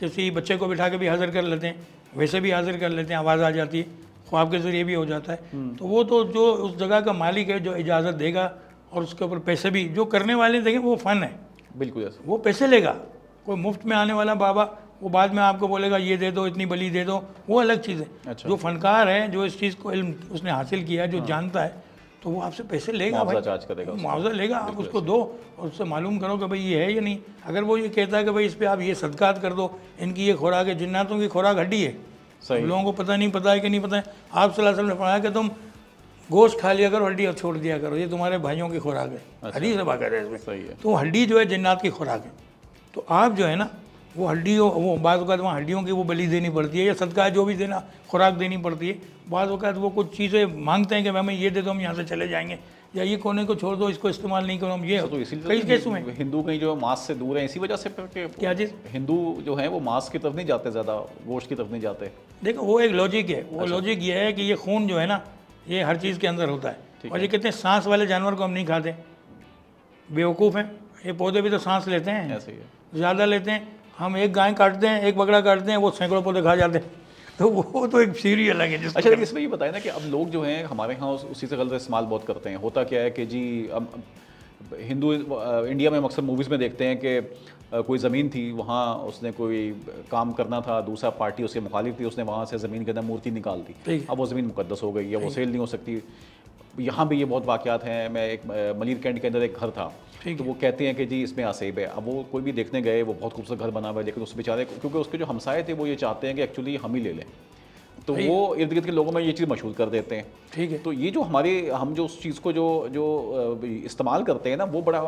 किसी बच्चे को बिठा के भी हाजिर कर लेते हैं, वैसे भी हाजिर कर लेते हैं, आवाज़ आ जाती है, ख्वाब के ज़रिए भी हो जाता है। तो वो तो जो उस जगह का मालिक है, जो इजाज़त देगा और उसके ऊपर पैसे भी जो करने वाले देंगे, वो फ़न है, बिल्कुल ऐसा, वो पैसे लेगा। कोई मुफ्त में आने वाला बाबा वो बाद में आपको बोलेगा ये दे दो, इतनी बली दे दो, वो अलग चीज़ है। अच्छा, जो फनकार है, जो इस चीज़ को इल्म उसने हासिल किया है, जो जानता है, तो वो आपसे पैसे लेगा, मुआवजा भाई चार्ज करेगा, मुआवजा लेगा, आप उसको दो और उससे मालूम करो कि भाई ये है या नहीं। अगर वो ये कहता है कि भाई इस पर आप ये सदकात कर दो, इनकी ये खुराक है, जिन्नातों की खुराक हड्डी है, सही, लोगों को पता है कि नहीं पता है। आप सल्लल्लाहु अलैहि वसल्लम ने फरमाया कि तुम गोश्त खा लिया करो, हड्डी छोड़ दिया करो, ये तुम्हारे भाइयों की खुराक है, हदीस से बाकायदा है इसमें। सही है, तो हड्डी जो है जिन्नात की खुराक है, तो आप जो है ना वो हड्डियों, वो बाज़ औक़ात वहाँ हड्डियों की वो बलि देनी पड़ती है, या सदका जो भी देना खुराक देनी पड़ती है। बाज़ औक़ात वो कुछ चीज़ें मांगते हैं कि हमें ये दे दो, हम यहाँ से चले जाएंगे, या ये कोने को छोड़ दो, इसको इस्तेमाल नहीं करो, हम ये तो इसीलिए कई केसों में हिंदू कहीं जो मांस से दूर है, इसी वजह से क्या चीज़, हिंदू जो है वो मांस की तरफ नहीं जाते, ज़्यादा गोश्त की तरफ नहीं जाते। देखो वो एक लॉजिक है, वो लॉजिक ये है कि ये खून जो है ना, ये हर चीज़ के अंदर होता है, और ये कहते हैं सांस वाले जानवर को हम नहीं खाते, बेवकूफ़ हैं, ये पौधे भी तो सांस लेते हैं, ऐसे ही है। ज़्यादा लेते हैं। हम एक गाय काटते हैं, एक बकरा काटते हैं, वो सैकड़ों पौधे खा जाते हैं, तो वो तो एक सीरी अलग है जिसको अच्छा, लेकिन इसमें ये बताएं ना कि अब लोग जो हैं हमारे यहाँ उसी से गलत इस्तेमाल बहुत करते हैं। होता क्या है कि जी अब हिंदू इंडिया में हम अक्सर मूवीज़ में देखते हैं कि कोई ज़मीन थी, वहाँ उसने कोई काम करना था, दूसरा पार्टी उसके मुखालिफ थी, उसने वहाँ से ज़मीन के अंदर मूर्ति निकाल दी, ठीक है। अब वो ज़मीन मुकद्दस हो गई, या वो सेल नहीं हो सकती। यहाँ भी ये बहुत वाक़यात हैं। मैं एक मलिर कैंट के अंदर एक घर था, ठीक तो वो कहते हैं कि जी इसमें आसेब है। अब वो कोई भी देखने गए, वो बहुत खूबसूरत घर बना हुआ है, लेकिन उस बेचारे क्योंकि उसके जो हमसाए थे वो ये चाहते हैं कि एक्चुअली हम ही ले लें, तो वो इर्द गिर्द के लोगों में ये चीज़ मशहूर कर देते हैं। ठीक है। तो ये जो हम जो उस चीज़ को जो इस्तेमाल करते हैं ना, वो बड़ा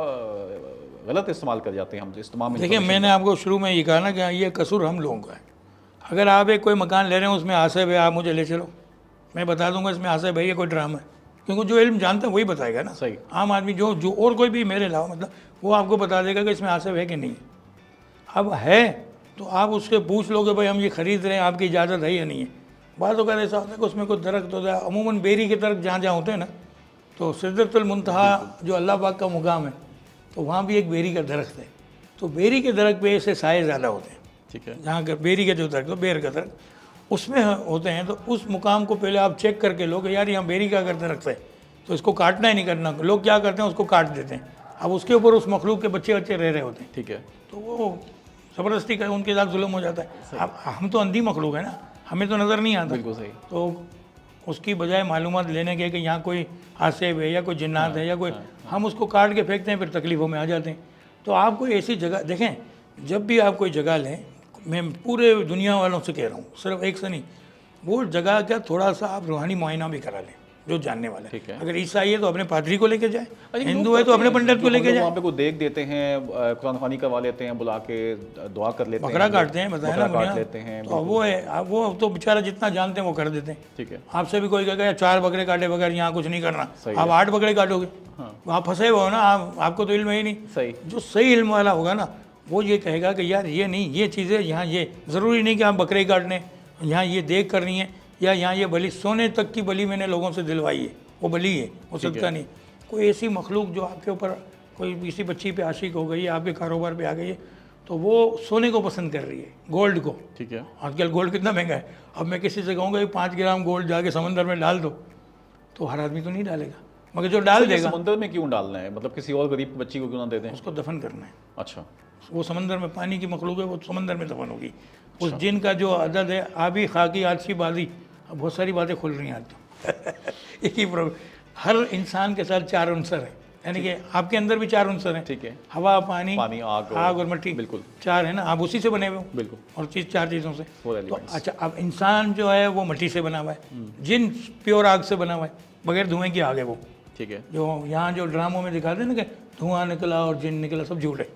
गलत इस्तेमाल कर जाते हैं हम इस्तेमाल में। देखिए, मैंने आपको शुरू में ये कहा ना कि ये कसूर हम लोगों का है। अगर आप एक कोई मकान ले रहे हैं, उसमें आसेब है, आप मुझे ले चलो, मैं बता दूंगा इसमें आसेब है, ये कोई ड्रामा है, क्योंकि जो इल्म जानता है वही बताएगा ना। सही। आम आदमी जो जो और कोई भी मेरे अलावा मतलब वो आपको बता देगा कि इसमें आसेब है कि नहीं। अब है तो आप उससे पूछ लोगे भाई हम ये खरीद रहे हैं, आपकी इजाज़त है या नहीं है। बात अगर ऐसा होता है कि उसमें कोई दरख्त होता है, अमूमन बेरी के दरख्त जहाँ जहाँ होते हैं ना, तो सिदरतुल मुंतहा जो अल्लाह पाक का मुकाम है, तो वहाँ भी एक बेरी का दरख्त है, तो बेरी के दरख्त पे ऐसे साए ज़्यादा होते हैं। ठीक है। जहाँ का बेरी के जो दरख्त तो बेर का दरख्त उसमें होते हैं, तो उस मुकाम को पहले आप चेक करके लो कि यार यहाँ बेरी का अगर दरख्त है तो इसको काटना ही नहीं करना। लोग क्या करते हैं, उसको काट देते हैं। अब उसके ऊपर उस मखलूक के बच्चे रह रहे होते हैं, ठीक है। तो वो ज़बरदस्ती का उनके साथ जुल्म हो जाता है। अब हम तो अंधी मखलूक है ना, हमें तो नज़र नहीं आता, बिल्कुल सही। तो उसकी बजाय मालूमात लेने के कि यहाँ कोई आसेब है या कोई जिन्नात है या कोई, हम उसको काट के फेंकते हैं, फिर तकलीफ़ों में आ जाते हैं। तो आप कोई ऐसी जगह देखें, जब भी आप कोई जगह लें, मैं पूरे दुनिया वालों से कह रहा हूँ, सिर्फ एक से नहीं, वो जगह का थोड़ा सा आप रूहानी मुआयना भी करा लें, जो जानने वाला ठीक है। अगर ईसाई है तो अपने पादरी को लेके जाए, लेकिन हिंदू लोग है तो अपने करते हैं, पंडित को जो हम लेके लोग जाए। वहाँ पे को देख देते हैं, कुरान ख़वानी करवा लेते हैं, बुला के दुआ कर लेते हैं, बकरा काटते हैं, बताया ना, बकरा काट बुनिया। लेते हैं। तो वो है, अब वो तो बेचारा जितना जानते हैं वो कर देते हैं। ठीक है। आपसे भी कोई कहेगा 4 बकरे काटे बगैर यहाँ कुछ नहीं करना, सही आप 8 बकरे काटोगे, हाँ। आप फंसे हुए हो ना, आपको तो इल्म है ही नहीं। सही। जो सही इल्म वाला होगा ना, वो ये कहेगा कि यार ये नहीं, ये चीज़ें यहाँ, ये ज़रूरी नहीं कि आप बकरे ही काटने, यहाँ ये देख करनी है, या यहाँ ये बलि, सोने तक की बलि मैंने लोगों से दिलवाई है, वो बलि है, वो सदका नहीं। कोई ऐसी मखलूक जो आपके ऊपर, कोई किसी बच्ची पे आशिक हो गई है, आपके कारोबार पे आ गई है, तो वो सोने को पसंद कर रही है, गोल्ड को। ठीक है। आजकल गोल्ड कितना महंगा है। अब मैं किसी से कहूँगा कि 5 ग्राम गोल्ड जाके समंदर में डाल दो, तो हर आदमी तो नहीं डालेगा, मगर जो डाल देगा समुद्र में क्यों डालना है? मतलब किसी और गरीब बच्ची को क्यों ना दे दें? उसको दफन करना है। अच्छा। वो समंदर में, पानी की मखलूक है, वो समंदर में दफन होगी। उस जिन का जो अदद है, आबी खाकी आदसी बाजी, अब बहुत सारी बातें खुल रही हैं आज तो एक ही प्रॉब्लम, हर इंसान के साथ 4 अंसर हैं, यानी कि आपके अंदर भी 4 अंसर हैं। ठीक है। हवा, पानी, आग और मिट्टी, बिल्कुल 4 है ना, आप उसी से बने हुए हो। बिल्कुल। और 4 चीज़ों से। Four तो elements। अच्छा, अब इंसान जो है वो मिट्टी से बना हुआ है, जिन प्योर आग से बना हुआ है, बगैर धुएं की आग है वो। ठीक है। जो यहाँ जो ड्रामों में दिखाते हैं ना कि धुआं निकला और जिन निकला, सब झूठ है।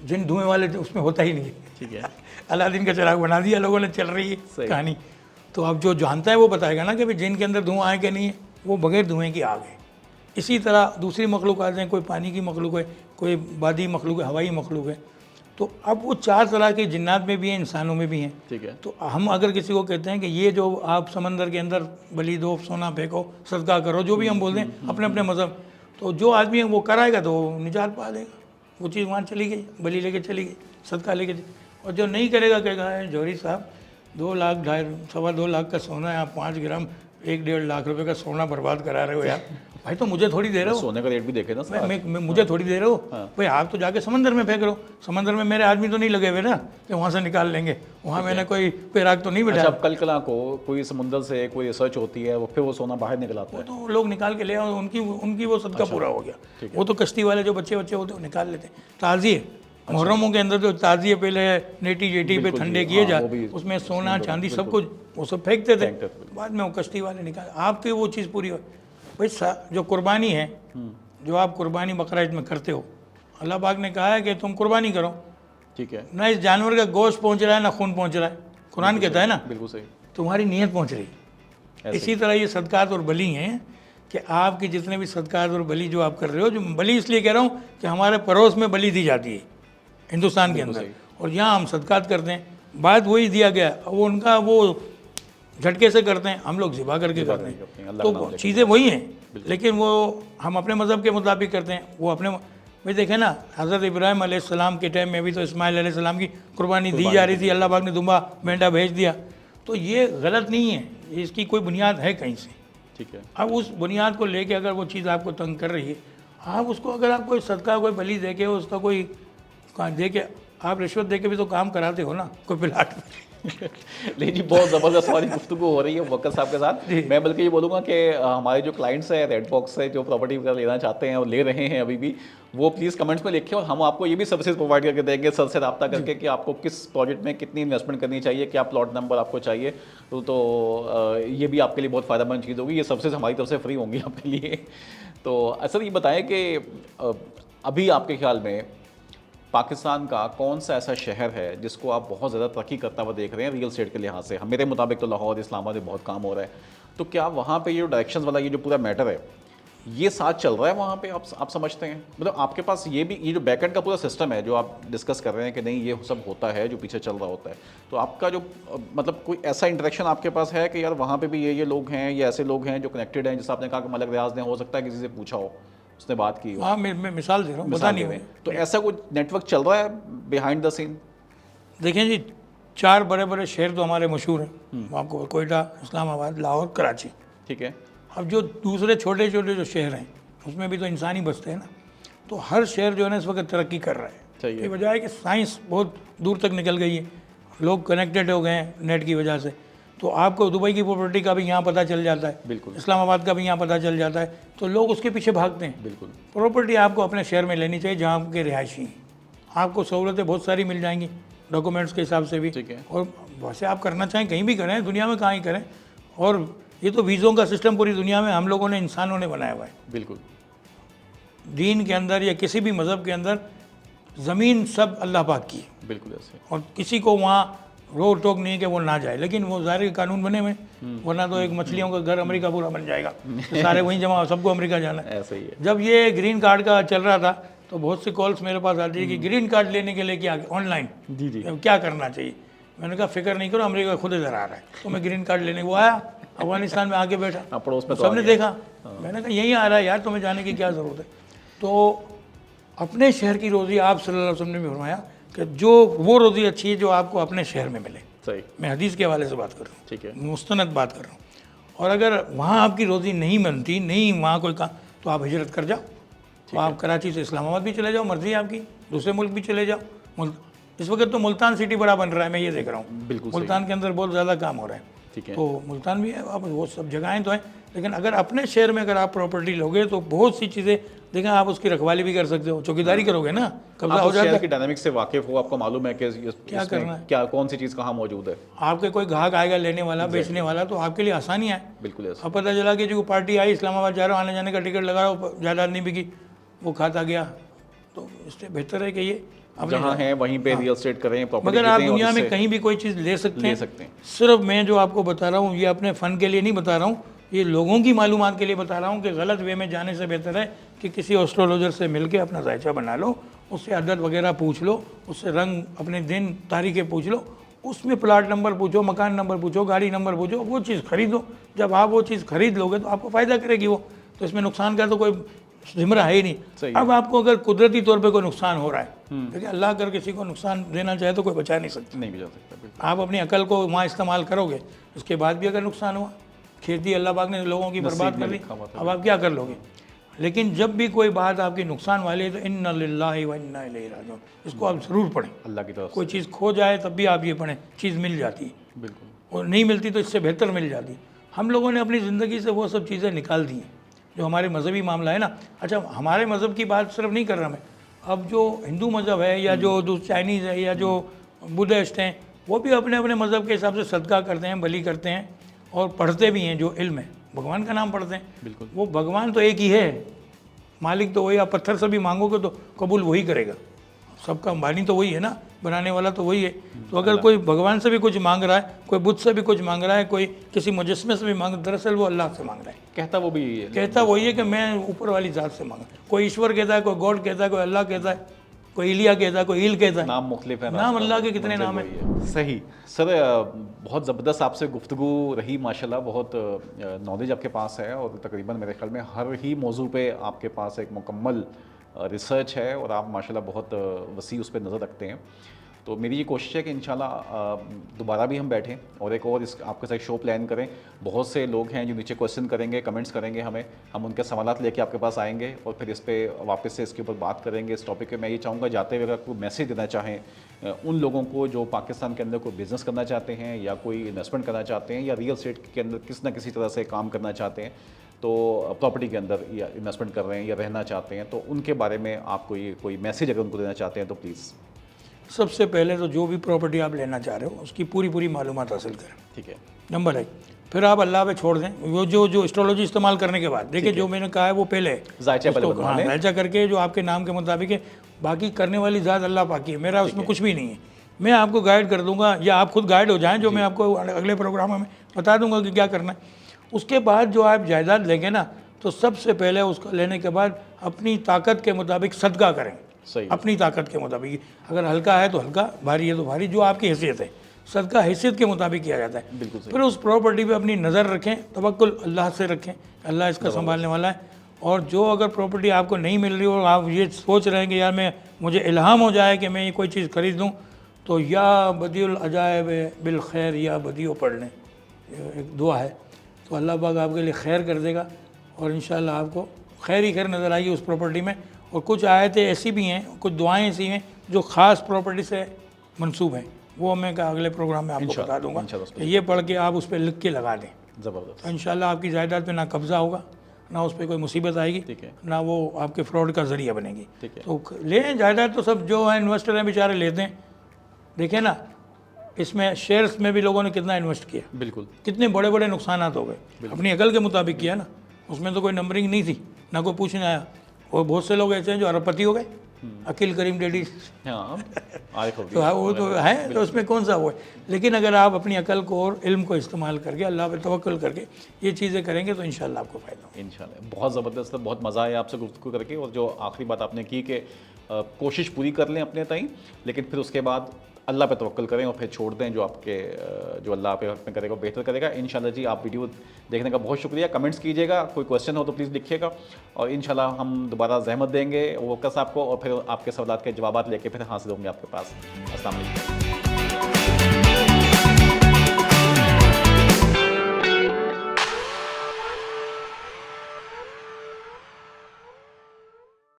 जिन धुएं वाले उसमें होता ही नहीं है। ठीक है। अलादीन का चिराग बना दिया लोगों ने, चल रही है सही। कहानी। तो अब जो जानता है वो बताएगा ना कि भाई जिन के अंदर धुआं है कि नहीं है, वो बगैर धुएं की आग है। इसी तरह दूसरी मखलूक़ात हैं, कोई पानी की मखलूक है, कोई बादी मखलूक है, हवाई मखलूक है। तो अब वो 4 तरह के जिन्नात में भी हैं, इंसानों में भी हैं। ठीक है। तो हम अगर किसी को कहते हैं कि ये जो आप समंदर के अंदर बलि दो, सोना फेंको, सदका करो, जो भी हम बोलते हैं अपने अपने मज़हब, तो जो आदमी है वो कराएगा तो वो निजात पा लेगा। वो चीज़ वहाँ चली गई, बलि लेके चली गई, सदका लेके चली। और जो नहीं करेगा कहेगा जौहरी साहब 2 लाख, 2.5 लाख का सोना है, आप 5 ग्राम 1-1.5 लाख रुपए का सोना बर्बाद करा रहे हो यार। भाई तो मुझे थोड़ी दे रहे हो, सोने का रेट भी देखे ना सर। मैं मुझे थोड़ी दे रहे हो। भाई आप तो जाके समंदर में फेंक रहे हो, समंदर में मेरे आदमी तो नहीं लगे हुए ना कि वहाँ से निकाल लेंगे, वहाँ मैंने कोई पैराग तो नहीं अच्छा, बिठाया। अब कल को कोई समुद्र से कोई रिसर्च होती है, वो फिर वो सोना बाहर निकलाता है। तो लोग निकाल के ले आओ, उनकी वो सदका पूरा हो गया। वो तो कश्ती वाले जो बच्चे होते हैं वो निकाल लेते हैं। ताज़िए मुहर्रमों के अंदर जो ताज़िए पहले नेटी जेटी पे ठंडे किए जाए, उसमें सोना चांदी सब कुछ वो सब फेंकते थे, बाद में वो कश्ती वाले निकाल, आपकी वो चीज़ पूरी हो। भाई जो कुर्बानी है, जो आप कुर्बानी बकरा ईद में करते हो, अल्लाह पाक ने कहा है कि तुम कुर्बानी करो। ठीक है। ना इस जानवर का गोश्त पहुंच रहा है, ना खून पहुंच रहा है, कुरान कहता है ना, बिल्कुल सही। तुम्हारी नीयत पहुंच रही है। इसी तरह ये सदकात और बलि हैं कि आपके जितने भी सदकात और बलि जो आप कर रहे हो, जो बलि इसलिए कह रहा हूँ कि हमारे पड़ोस में बलि दी जाती है हिंदुस्तान के अंदर, और यहाँ हम सदकात करते हैं, बात वही दिया गया। वो उनका वो झटके से करते हैं, हम लोग ज़िबा करके करते करते हैं, हैं। अल्लाह का नाम तो लेके। चीज़ें वही हैं, लेकिन वो हम अपने मज़हब के मुताबिक करते हैं, वो अपने भाई देखें ना, हज़रत इब्राहिम अलैहिस्सलाम के टाइम में भी तो इस्माइल अलैहिस्सलाम की कुर्बानी दी जा रही थी, अल्लाह पाक ने दुम्बा मेंढा भेज दिया। तो ये गलत नहीं है, इसकी कोई बुनियाद है कहीं से। ठीक है, अब उस बुनियाद को लेके अगर वो चीज़ आपको तंग कर रही है, आप उसको अगर आप कोई सदका कोई बलि दे के उसका कोई दे के आप रिश्वत दे के भी तो काम कराते हो ना कोई प्लाट में। नहीं जी, बहुत ज़बरदस्त हमारी गुफ्तगू हो रही है वक्कर साहब के साथ। मैं बल्कि ये बोलूँगा कि हमारे जो क्लाइंट्स हैं रेड फॉक्स से, जो प्रॉपर्टी वगैरह लेना चाहते हैं और ले रहे हैं अभी भी, वो प्लीज़ कमेंट्स में लिखें और हम आपको ये भी सर्विसेज प्रोवाइड करके देंगे सर से रब्ता करके कि आपको किस प्रोजेक्ट में कितनी इन्वेस्टमेंट करनी चाहिए, क्या प्लॉट नंबर आपको चाहिए। तो ये भी आपके लिए बहुत फ़ायदेमंद चीज़ होगी। ये सर्विसेज हमारी तरफ से फ्री होंगी आपके लिए। तो सर ये बताएं कि अभी आपके ख्याल में पाकिस्तान का कौन सा ऐसा शहर है जिसको आप बहुत ज़्यादा तरक्की करता हुआ देख रहे हैं रियल एस्टेट के लिहाज से? मेरे मुताबिक तो लाहौर, इस्लामाबाद में बहुत काम हो रहा है, तो क्या वहाँ पे ये डायरेक्शंस वाला ये जो पूरा मैटर है ये साथ चल रहा है वहाँ पे? आप समझते हैं, मतलब आपके पास ये भी ये जो बैकएंड का पूरा सिस्टम है जो आप डिस्कस कर रहे हैं कि नहीं ये सब होता है जो पीछे चल रहा होता है, तो आपका जो मतलब कोई ऐसा इंटरेक्शन आपके पास है कि यार वहाँ पे भी ये लोग हैं, ये ऐसे लोग हैं जो कनेक्टेड हैं, जैसे आपने कहा कि मलक रियाज ने हो सकता है किसी से पूछा हो, उसने बात की हो? हाँ, मैं मिसाल दे रहा हूँ, पता नहीं हुई। तो ऐसा कोई नेटवर्क चल रहा है बिहाइंड द सीन? देखें जी, 4 बड़े बड़े शहर तो हमारे मशहूर हैं, आपको कोयटा, इस्लामाबाद, लाहौर, कराची। ठीक है, अब जो दूसरे छोटे छोटे जो शहर हैं उसमें भी तो इंसान ही बसते हैं ना, तो हर शहर जो है ना इस वक्त तरक्की कर रहा है। सही है। ये वजह है कि साइंस बहुत दूर तक निकल गई है, लोग कनेक्टेड हो गए हैं नेट की वजह से। तो आपको दुबई की प्रॉपर्टी का भी यहाँ पता चल जाता है, बिल्कुल इस्लामाबाद का भी यहाँ पता चल जाता है, तो लोग उसके पीछे भागते हैं। बिल्कुल। प्रॉपर्टी आपको अपने शहर में लेनी चाहिए जहाँ आपके रिहायशी हैं, आपको सहूलतें बहुत सारी मिल जाएंगी डॉक्यूमेंट्स के हिसाब से भी। ठीक है। और वैसे आप करना चाहें कहीं भी करें, दुनिया में कहाँ ही करें। और ये तो वीज़ों का सिस्टम पूरी दुनिया में हम लोगों ने, इंसानों ने बनाया हुआ है। बिल्कुल। दीन के अंदर या किसी भी मज़हब के अंदर ज़मीन सब अल्लाह पाक की है, बिल्कुल ऐसे। और किसी को वहाँ रोक टोक नहीं है कि वो ना जाए, लेकिन वो ज़ाहिर कानून बने हुए, वरना तो एक मछलियों का घर अमेरिका पूरा बन जाएगा, तो सारे वहीं जमा, सबको अमेरिका जाना है। ऐसा ही है। जब ये ग्रीन कार्ड का चल रहा था तो बहुत सी कॉल्स मेरे पास आती है कि ग्रीन कार्ड लेने के लिए क्या ऑनलाइन जी जी। क्या करना चाहिए। मैंने कहा फिक्र नहीं करो, अमेरिका खुद इधर आ रहा है। तो मैं ग्रीन कार्ड लेने, वो आया अफगानिस्तान में आके बैठा, पड़ोस में तो सबने देखा, मैंने कहा यहीं आ रहा है यार, तुम्हें जाने की क्या ज़रूरत है। तो अपने शहर की रोज़ी, आप सल्लल्लाहु अलैहि वसल्लम ने भी फरमाया कि जो वो रोज़ी अच्छी है जो आपको अपने शहर में मिले। सही। मैं हदीस के हवाले से बात कर रहा हूँ, ठीक है। मुस्तनद बात कर रहा हूँ। और अगर वहाँ आपकी रोज़ी नहीं बनती, नहीं वहाँ कोई काम, तो आप हिजरत कर जाओ। तो आप कराची से इस्लामाबाद भी चले जाओ, मर्जी है आपकी, दूसरे मुल्क भी चले जाओ। इस वक्त तो मुल्तान सिटी बड़ा बन रहा है, मैं ये देख रहा हूँ। बिल्कुल। मुल्तान के अंदर बहुत ज़्यादा काम हो रहा है। ठीक है। तो मुल्तान भी है, अब वो सब जगहें तो हैं, लेकिन अगर अपने शहर में अगर आप प्रॉपर्टी लोगे तो बहुत सी चीज़ें देखें, आप उसकी रखवाली भी कर सकते हो, चौकीदारी करोगे ना, कब्जा आप हो उस जाता शहर है। की डायनामिक्स से वाकिफ हो, आपको मालूम है कि क्या करना है, क्या कौन सी चीज़ कहाँ मौजूद है। आपके कोई ग्राहक आएगा लेने वाला, बेचने वाला, तो आपके लिए आसानियाँ है। बिल्कुल ऐसा। अब पता चला कि जो पार्टी आई, इस्लामाबाद जा रहा हूँ, आने जाने का टिकट लगा रहा हूँ, जायदाद नहीं बिकी, वो खाता गया, तो इससे बेहतर है कि ये जहाँ है वहीं पे रियल एस्टेट करें, प्रॉपर्टी मगर आप खरीदें और दुनिया में इससे कहीं भी कोई चीज़ ले सकते ले हैं। सकते हैं। सिर्फ मैं जो आपको बता रहा हूँ ये अपने फ़न के लिए नहीं बता रहा हूँ, ये लोगों की मालूमात के लिए बता रहा हूँ कि गलत वे में जाने से बेहतर है कि किसी एस्ट्रोलॉजर से मिल के अपना जायचा बना लो, उससे अदद वगैरह पूछ लो, उससे रंग अपने दिन तारीखें पूछ लो, उसमें प्लाट नंबर पूछो, मकान नंबर पूछो, गाड़ी नंबर पूछो, वो चीज़ खरीदो। जब आप वो चीज़ खरीद लोगे तो आपको फ़ायदा करेगी वो, तो इसमें नुकसान का तो कोई जिम्रा है ही नहीं। अब आपको अगर कुदरती तौर पे कोई नुकसान हो रहा है, देखिए अल्लाह अगर किसी को नुकसान देना चाहे तो कोई बचा नहीं सकता। नहीं भी जा सकता। बिल्कुल। आप अपनी अकल को वहाँ इस्तेमाल करोगे, उसके बाद भी अगर नुकसान हुआ, खेती अल्लाह पाक ने लोगों की बर्बाद कर दी, अब आप क्या कर लोगे। लेकिन जब भी कोई बात आपकी नुकसान वाली है तो इन्ना लिल्लाहि व इन्ना इलैहि राजिऊन, इसको आप ज़रूर पढ़ें। अल्लाह की तरफ कोई चीज़ खो जाए तब भी आप ये पढ़ें, चीज़ मिल जाती है, से। बिल्कुल। और नहीं मिलती तो इससे बेहतर मिल जाती। हम लोगों ने अपनी ज़िंदगी से वो सब चीज़ें निकाल दी हैं जो हमारे मज़हबी मामला है ना। अच्छा, हमारे मज़हब की बात सिर्फ नहीं कर रहा मैं, अब जो हिंदू मज़हब है या जो चाइनीज़ है या जो बुद्धिस्ट हैं, वो भी अपने अपने मज़हब के हिसाब से सदका करते हैं, बलि करते हैं और पढ़ते भी हैं। जो इल्म है, भगवान का नाम पढ़ते हैं। बिल्कुल। वो भगवान तो एक ही है, मालिक तो वही। आप पत्थर से भी मांगोगे तो कबूल वही करेगा, सबका अंबानी तो वही है ना, बनाने वाला तो वही है। तो अगर कोई भगवान से भी कुछ मांग रहा है, कोई बुद्ध से भी कुछ मांग रहा है, कोई किसी मुजस्मे से भी मांग, दरअसल वो अल्लाह से मांग रहा है। कहता वो भी है। कहता वही है कि मैं ऊपर वाली ज़ात से मांगा। कोई ईश्वर कहता है, कोई गॉड कहता है, कोई अल्लाह कहता है, कोई इलिया कहता है, कोई ईल कहता है। नाम मुख्तलिफ है, नाम अल्लाह के कितने नाम मंजिल हैं। वही है। सही सर, बहुत ज़बरदस्त आपसे गुफ्तगू रही माशाल्लाह, बहुत नॉलेज आपके पास है और तकरीबन मेरे ख्याल में हर ही मौजू पे आपके पास एक मुकम्मल रिसर्च है और आप माशाल्लाह बहुत वसी उस पर नज़र रखते हैं। तो मेरी ये कोशिश है कि इंशाल्लाह दोबारा भी हम बैठें और एक और इस आपके साथ शो प्लान करें। बहुत से लोग हैं जो नीचे क्वेश्चन करेंगे, कमेंट्स करेंगे हमें, हम उनके सवालात लेके आपके पास आएंगे और फिर इस पर वापस से इसके ऊपर बात करेंगे इस टॉपिक पे। मैं ये चाहूँगा जाते हुए अगर कोई मैसेज देना चाहें उन लोगों को जो पाकिस्तान के अंदर कोई बिज़नेस करना चाहते हैं या कोई इन्वेस्टमेंट करना चाहते हैं या रियल एस्टेट के अंदर किसी ना किसी तरह से काम करना चाहते हैं, तो प्रॉपर्टी के अंदर या इन्वेस्टमेंट कर रहे हैं या रहना चाहते हैं, तो उनके बारे में आप कोई मैसेज अगर उनको देना चाहते हैं तो प्लीज़। सबसे पहले तो जो भी प्रॉपर्टी आप लेना चाह रहे हो उसकी पूरी मालूमात हासिल करें, ठीक है। नंबर 1। फिर आप अल्लाह पे छोड़ दें। वो जो एस्ट्रोलॉजी इस्तेमाल करने के बाद देखिए, जो मैंने कहा है वो पहले जायचा पहले बनवा लें। जायचा करके जो आपके नाम के मुताबिक है, बाकी करने वाली ज़ात अल्लाह पाक की है, मेरा उसमें कुछ भी नहीं है। मैं आपको गाइड कर दूंगा या आप खुद गाइड हो जाएं, जो मैं आपको अगले प्रोग्राम में बता दूंगा कि क्या करना है। उसके बाद जो आप जायदाद लेंगे ना, तो सबसे पहले उसको लेने के बाद अपनी ताकत के मुताबिक सदका करें। सही। अपनी ताकत के मुताबिक, अगर हल्का है तो हल्का, भारी है तो भारी, जो आपकी हैसियत है। सदका हैसियत के मुताबिक किया जाता है। बिल्कुल सही। फिर उस प्रॉपर्टी पे अपनी नज़र रखें, तवक्कुल अल्लाह से रखें, अल्लाह इसका संभालने वाला है। और जो अगर प्रॉपर्टी आपको नहीं मिल रही और आप ये सोच रहे हैं कि यार मुझे इल्हाम हो जाए कि मैं ये कोई चीज़ खरीद लूँ, तो या बदीउल अजायब बिल खैर या बदीओ पढ़ लें, एक दुआ है, तो अल्लाह पाक आपके लिए खैर कर देगा और इंशाअल्लाह आपको खैर ही खैर नज़र आएगी उस प्रॉपर्टी में। और कुछ आयतें ऐसी भी हैं, कुछ दुआएं ऐसी हैं जो ख़ास प्रॉपर्टी से मंसूब हैं, वो मैं अगले प्रोग्राम में आपको बता दूंगा। ये पढ़ के आप उस पर लिख के लगा दें, ज़बरदस्त। तो इंशाल्लाह आपकी जायदाद पे ना कब्ज़ा होगा, ना उस पर कोई मुसीबत आएगी, ठीक है। ना वो आपके फ्रॉड का ज़रिया बनेगी। ठीक है। तो लें जायदाद, तो सब जो है इन्वेस्टर हैं बेचारे लेते हैं। देखिए ना, इसमें शेयर्स में भी लोगों ने कितना इन्वेस्ट किया, बिल्कुल। कितने बड़े नुकसान हो गए, अपनी अकल के मुताबिक किया ना, उसमें तो कोई नंबरिंग नहीं थी, ना कोई पूछने आया। और बहुत से लोग ऐसे हैं जो अरबपति हो गए, अकील करीम डेडी। हाँ, तो वो तो है, तो उसमें कौन सा वो है। लेकिन अगर आप अपनी अकल को और इल्म को इस्तेमाल करके, अल्लाह पे तवक्कुल करके ये चीज़ें करेंगे तो इंशाल्लाह आपको फ़ायदा होगा। इंशाल्लाह। बहुत ज़बरदस्त, बहुत मज़ा आया आपसे गुफ्तगू करके। और जो आखिरी बात आपने की कि कोशिश पूरी कर लें अपने ताईं, लेकिन फिर उसके बाद अल्लाह पे तवक्कुल करें और फिर छोड़ दें, जो अल्लाह पे हक़ में करेगा बेहतर करेगा इंशाल्लाह। जी, आप वीडियो देखने का बहुत शुक्रिया। कमेंट्स कीजिएगा, कोई क्वेश्चन हो तो प्लीज़ लिखिएगा और इंशाल्लाह हम दोबारा ज़हमत देंगे वक्स आपको और फिर आपके सवालात के जवाब लेके फिर हाजिर होंगे आपके पास। अस्सलाम वालेकुम।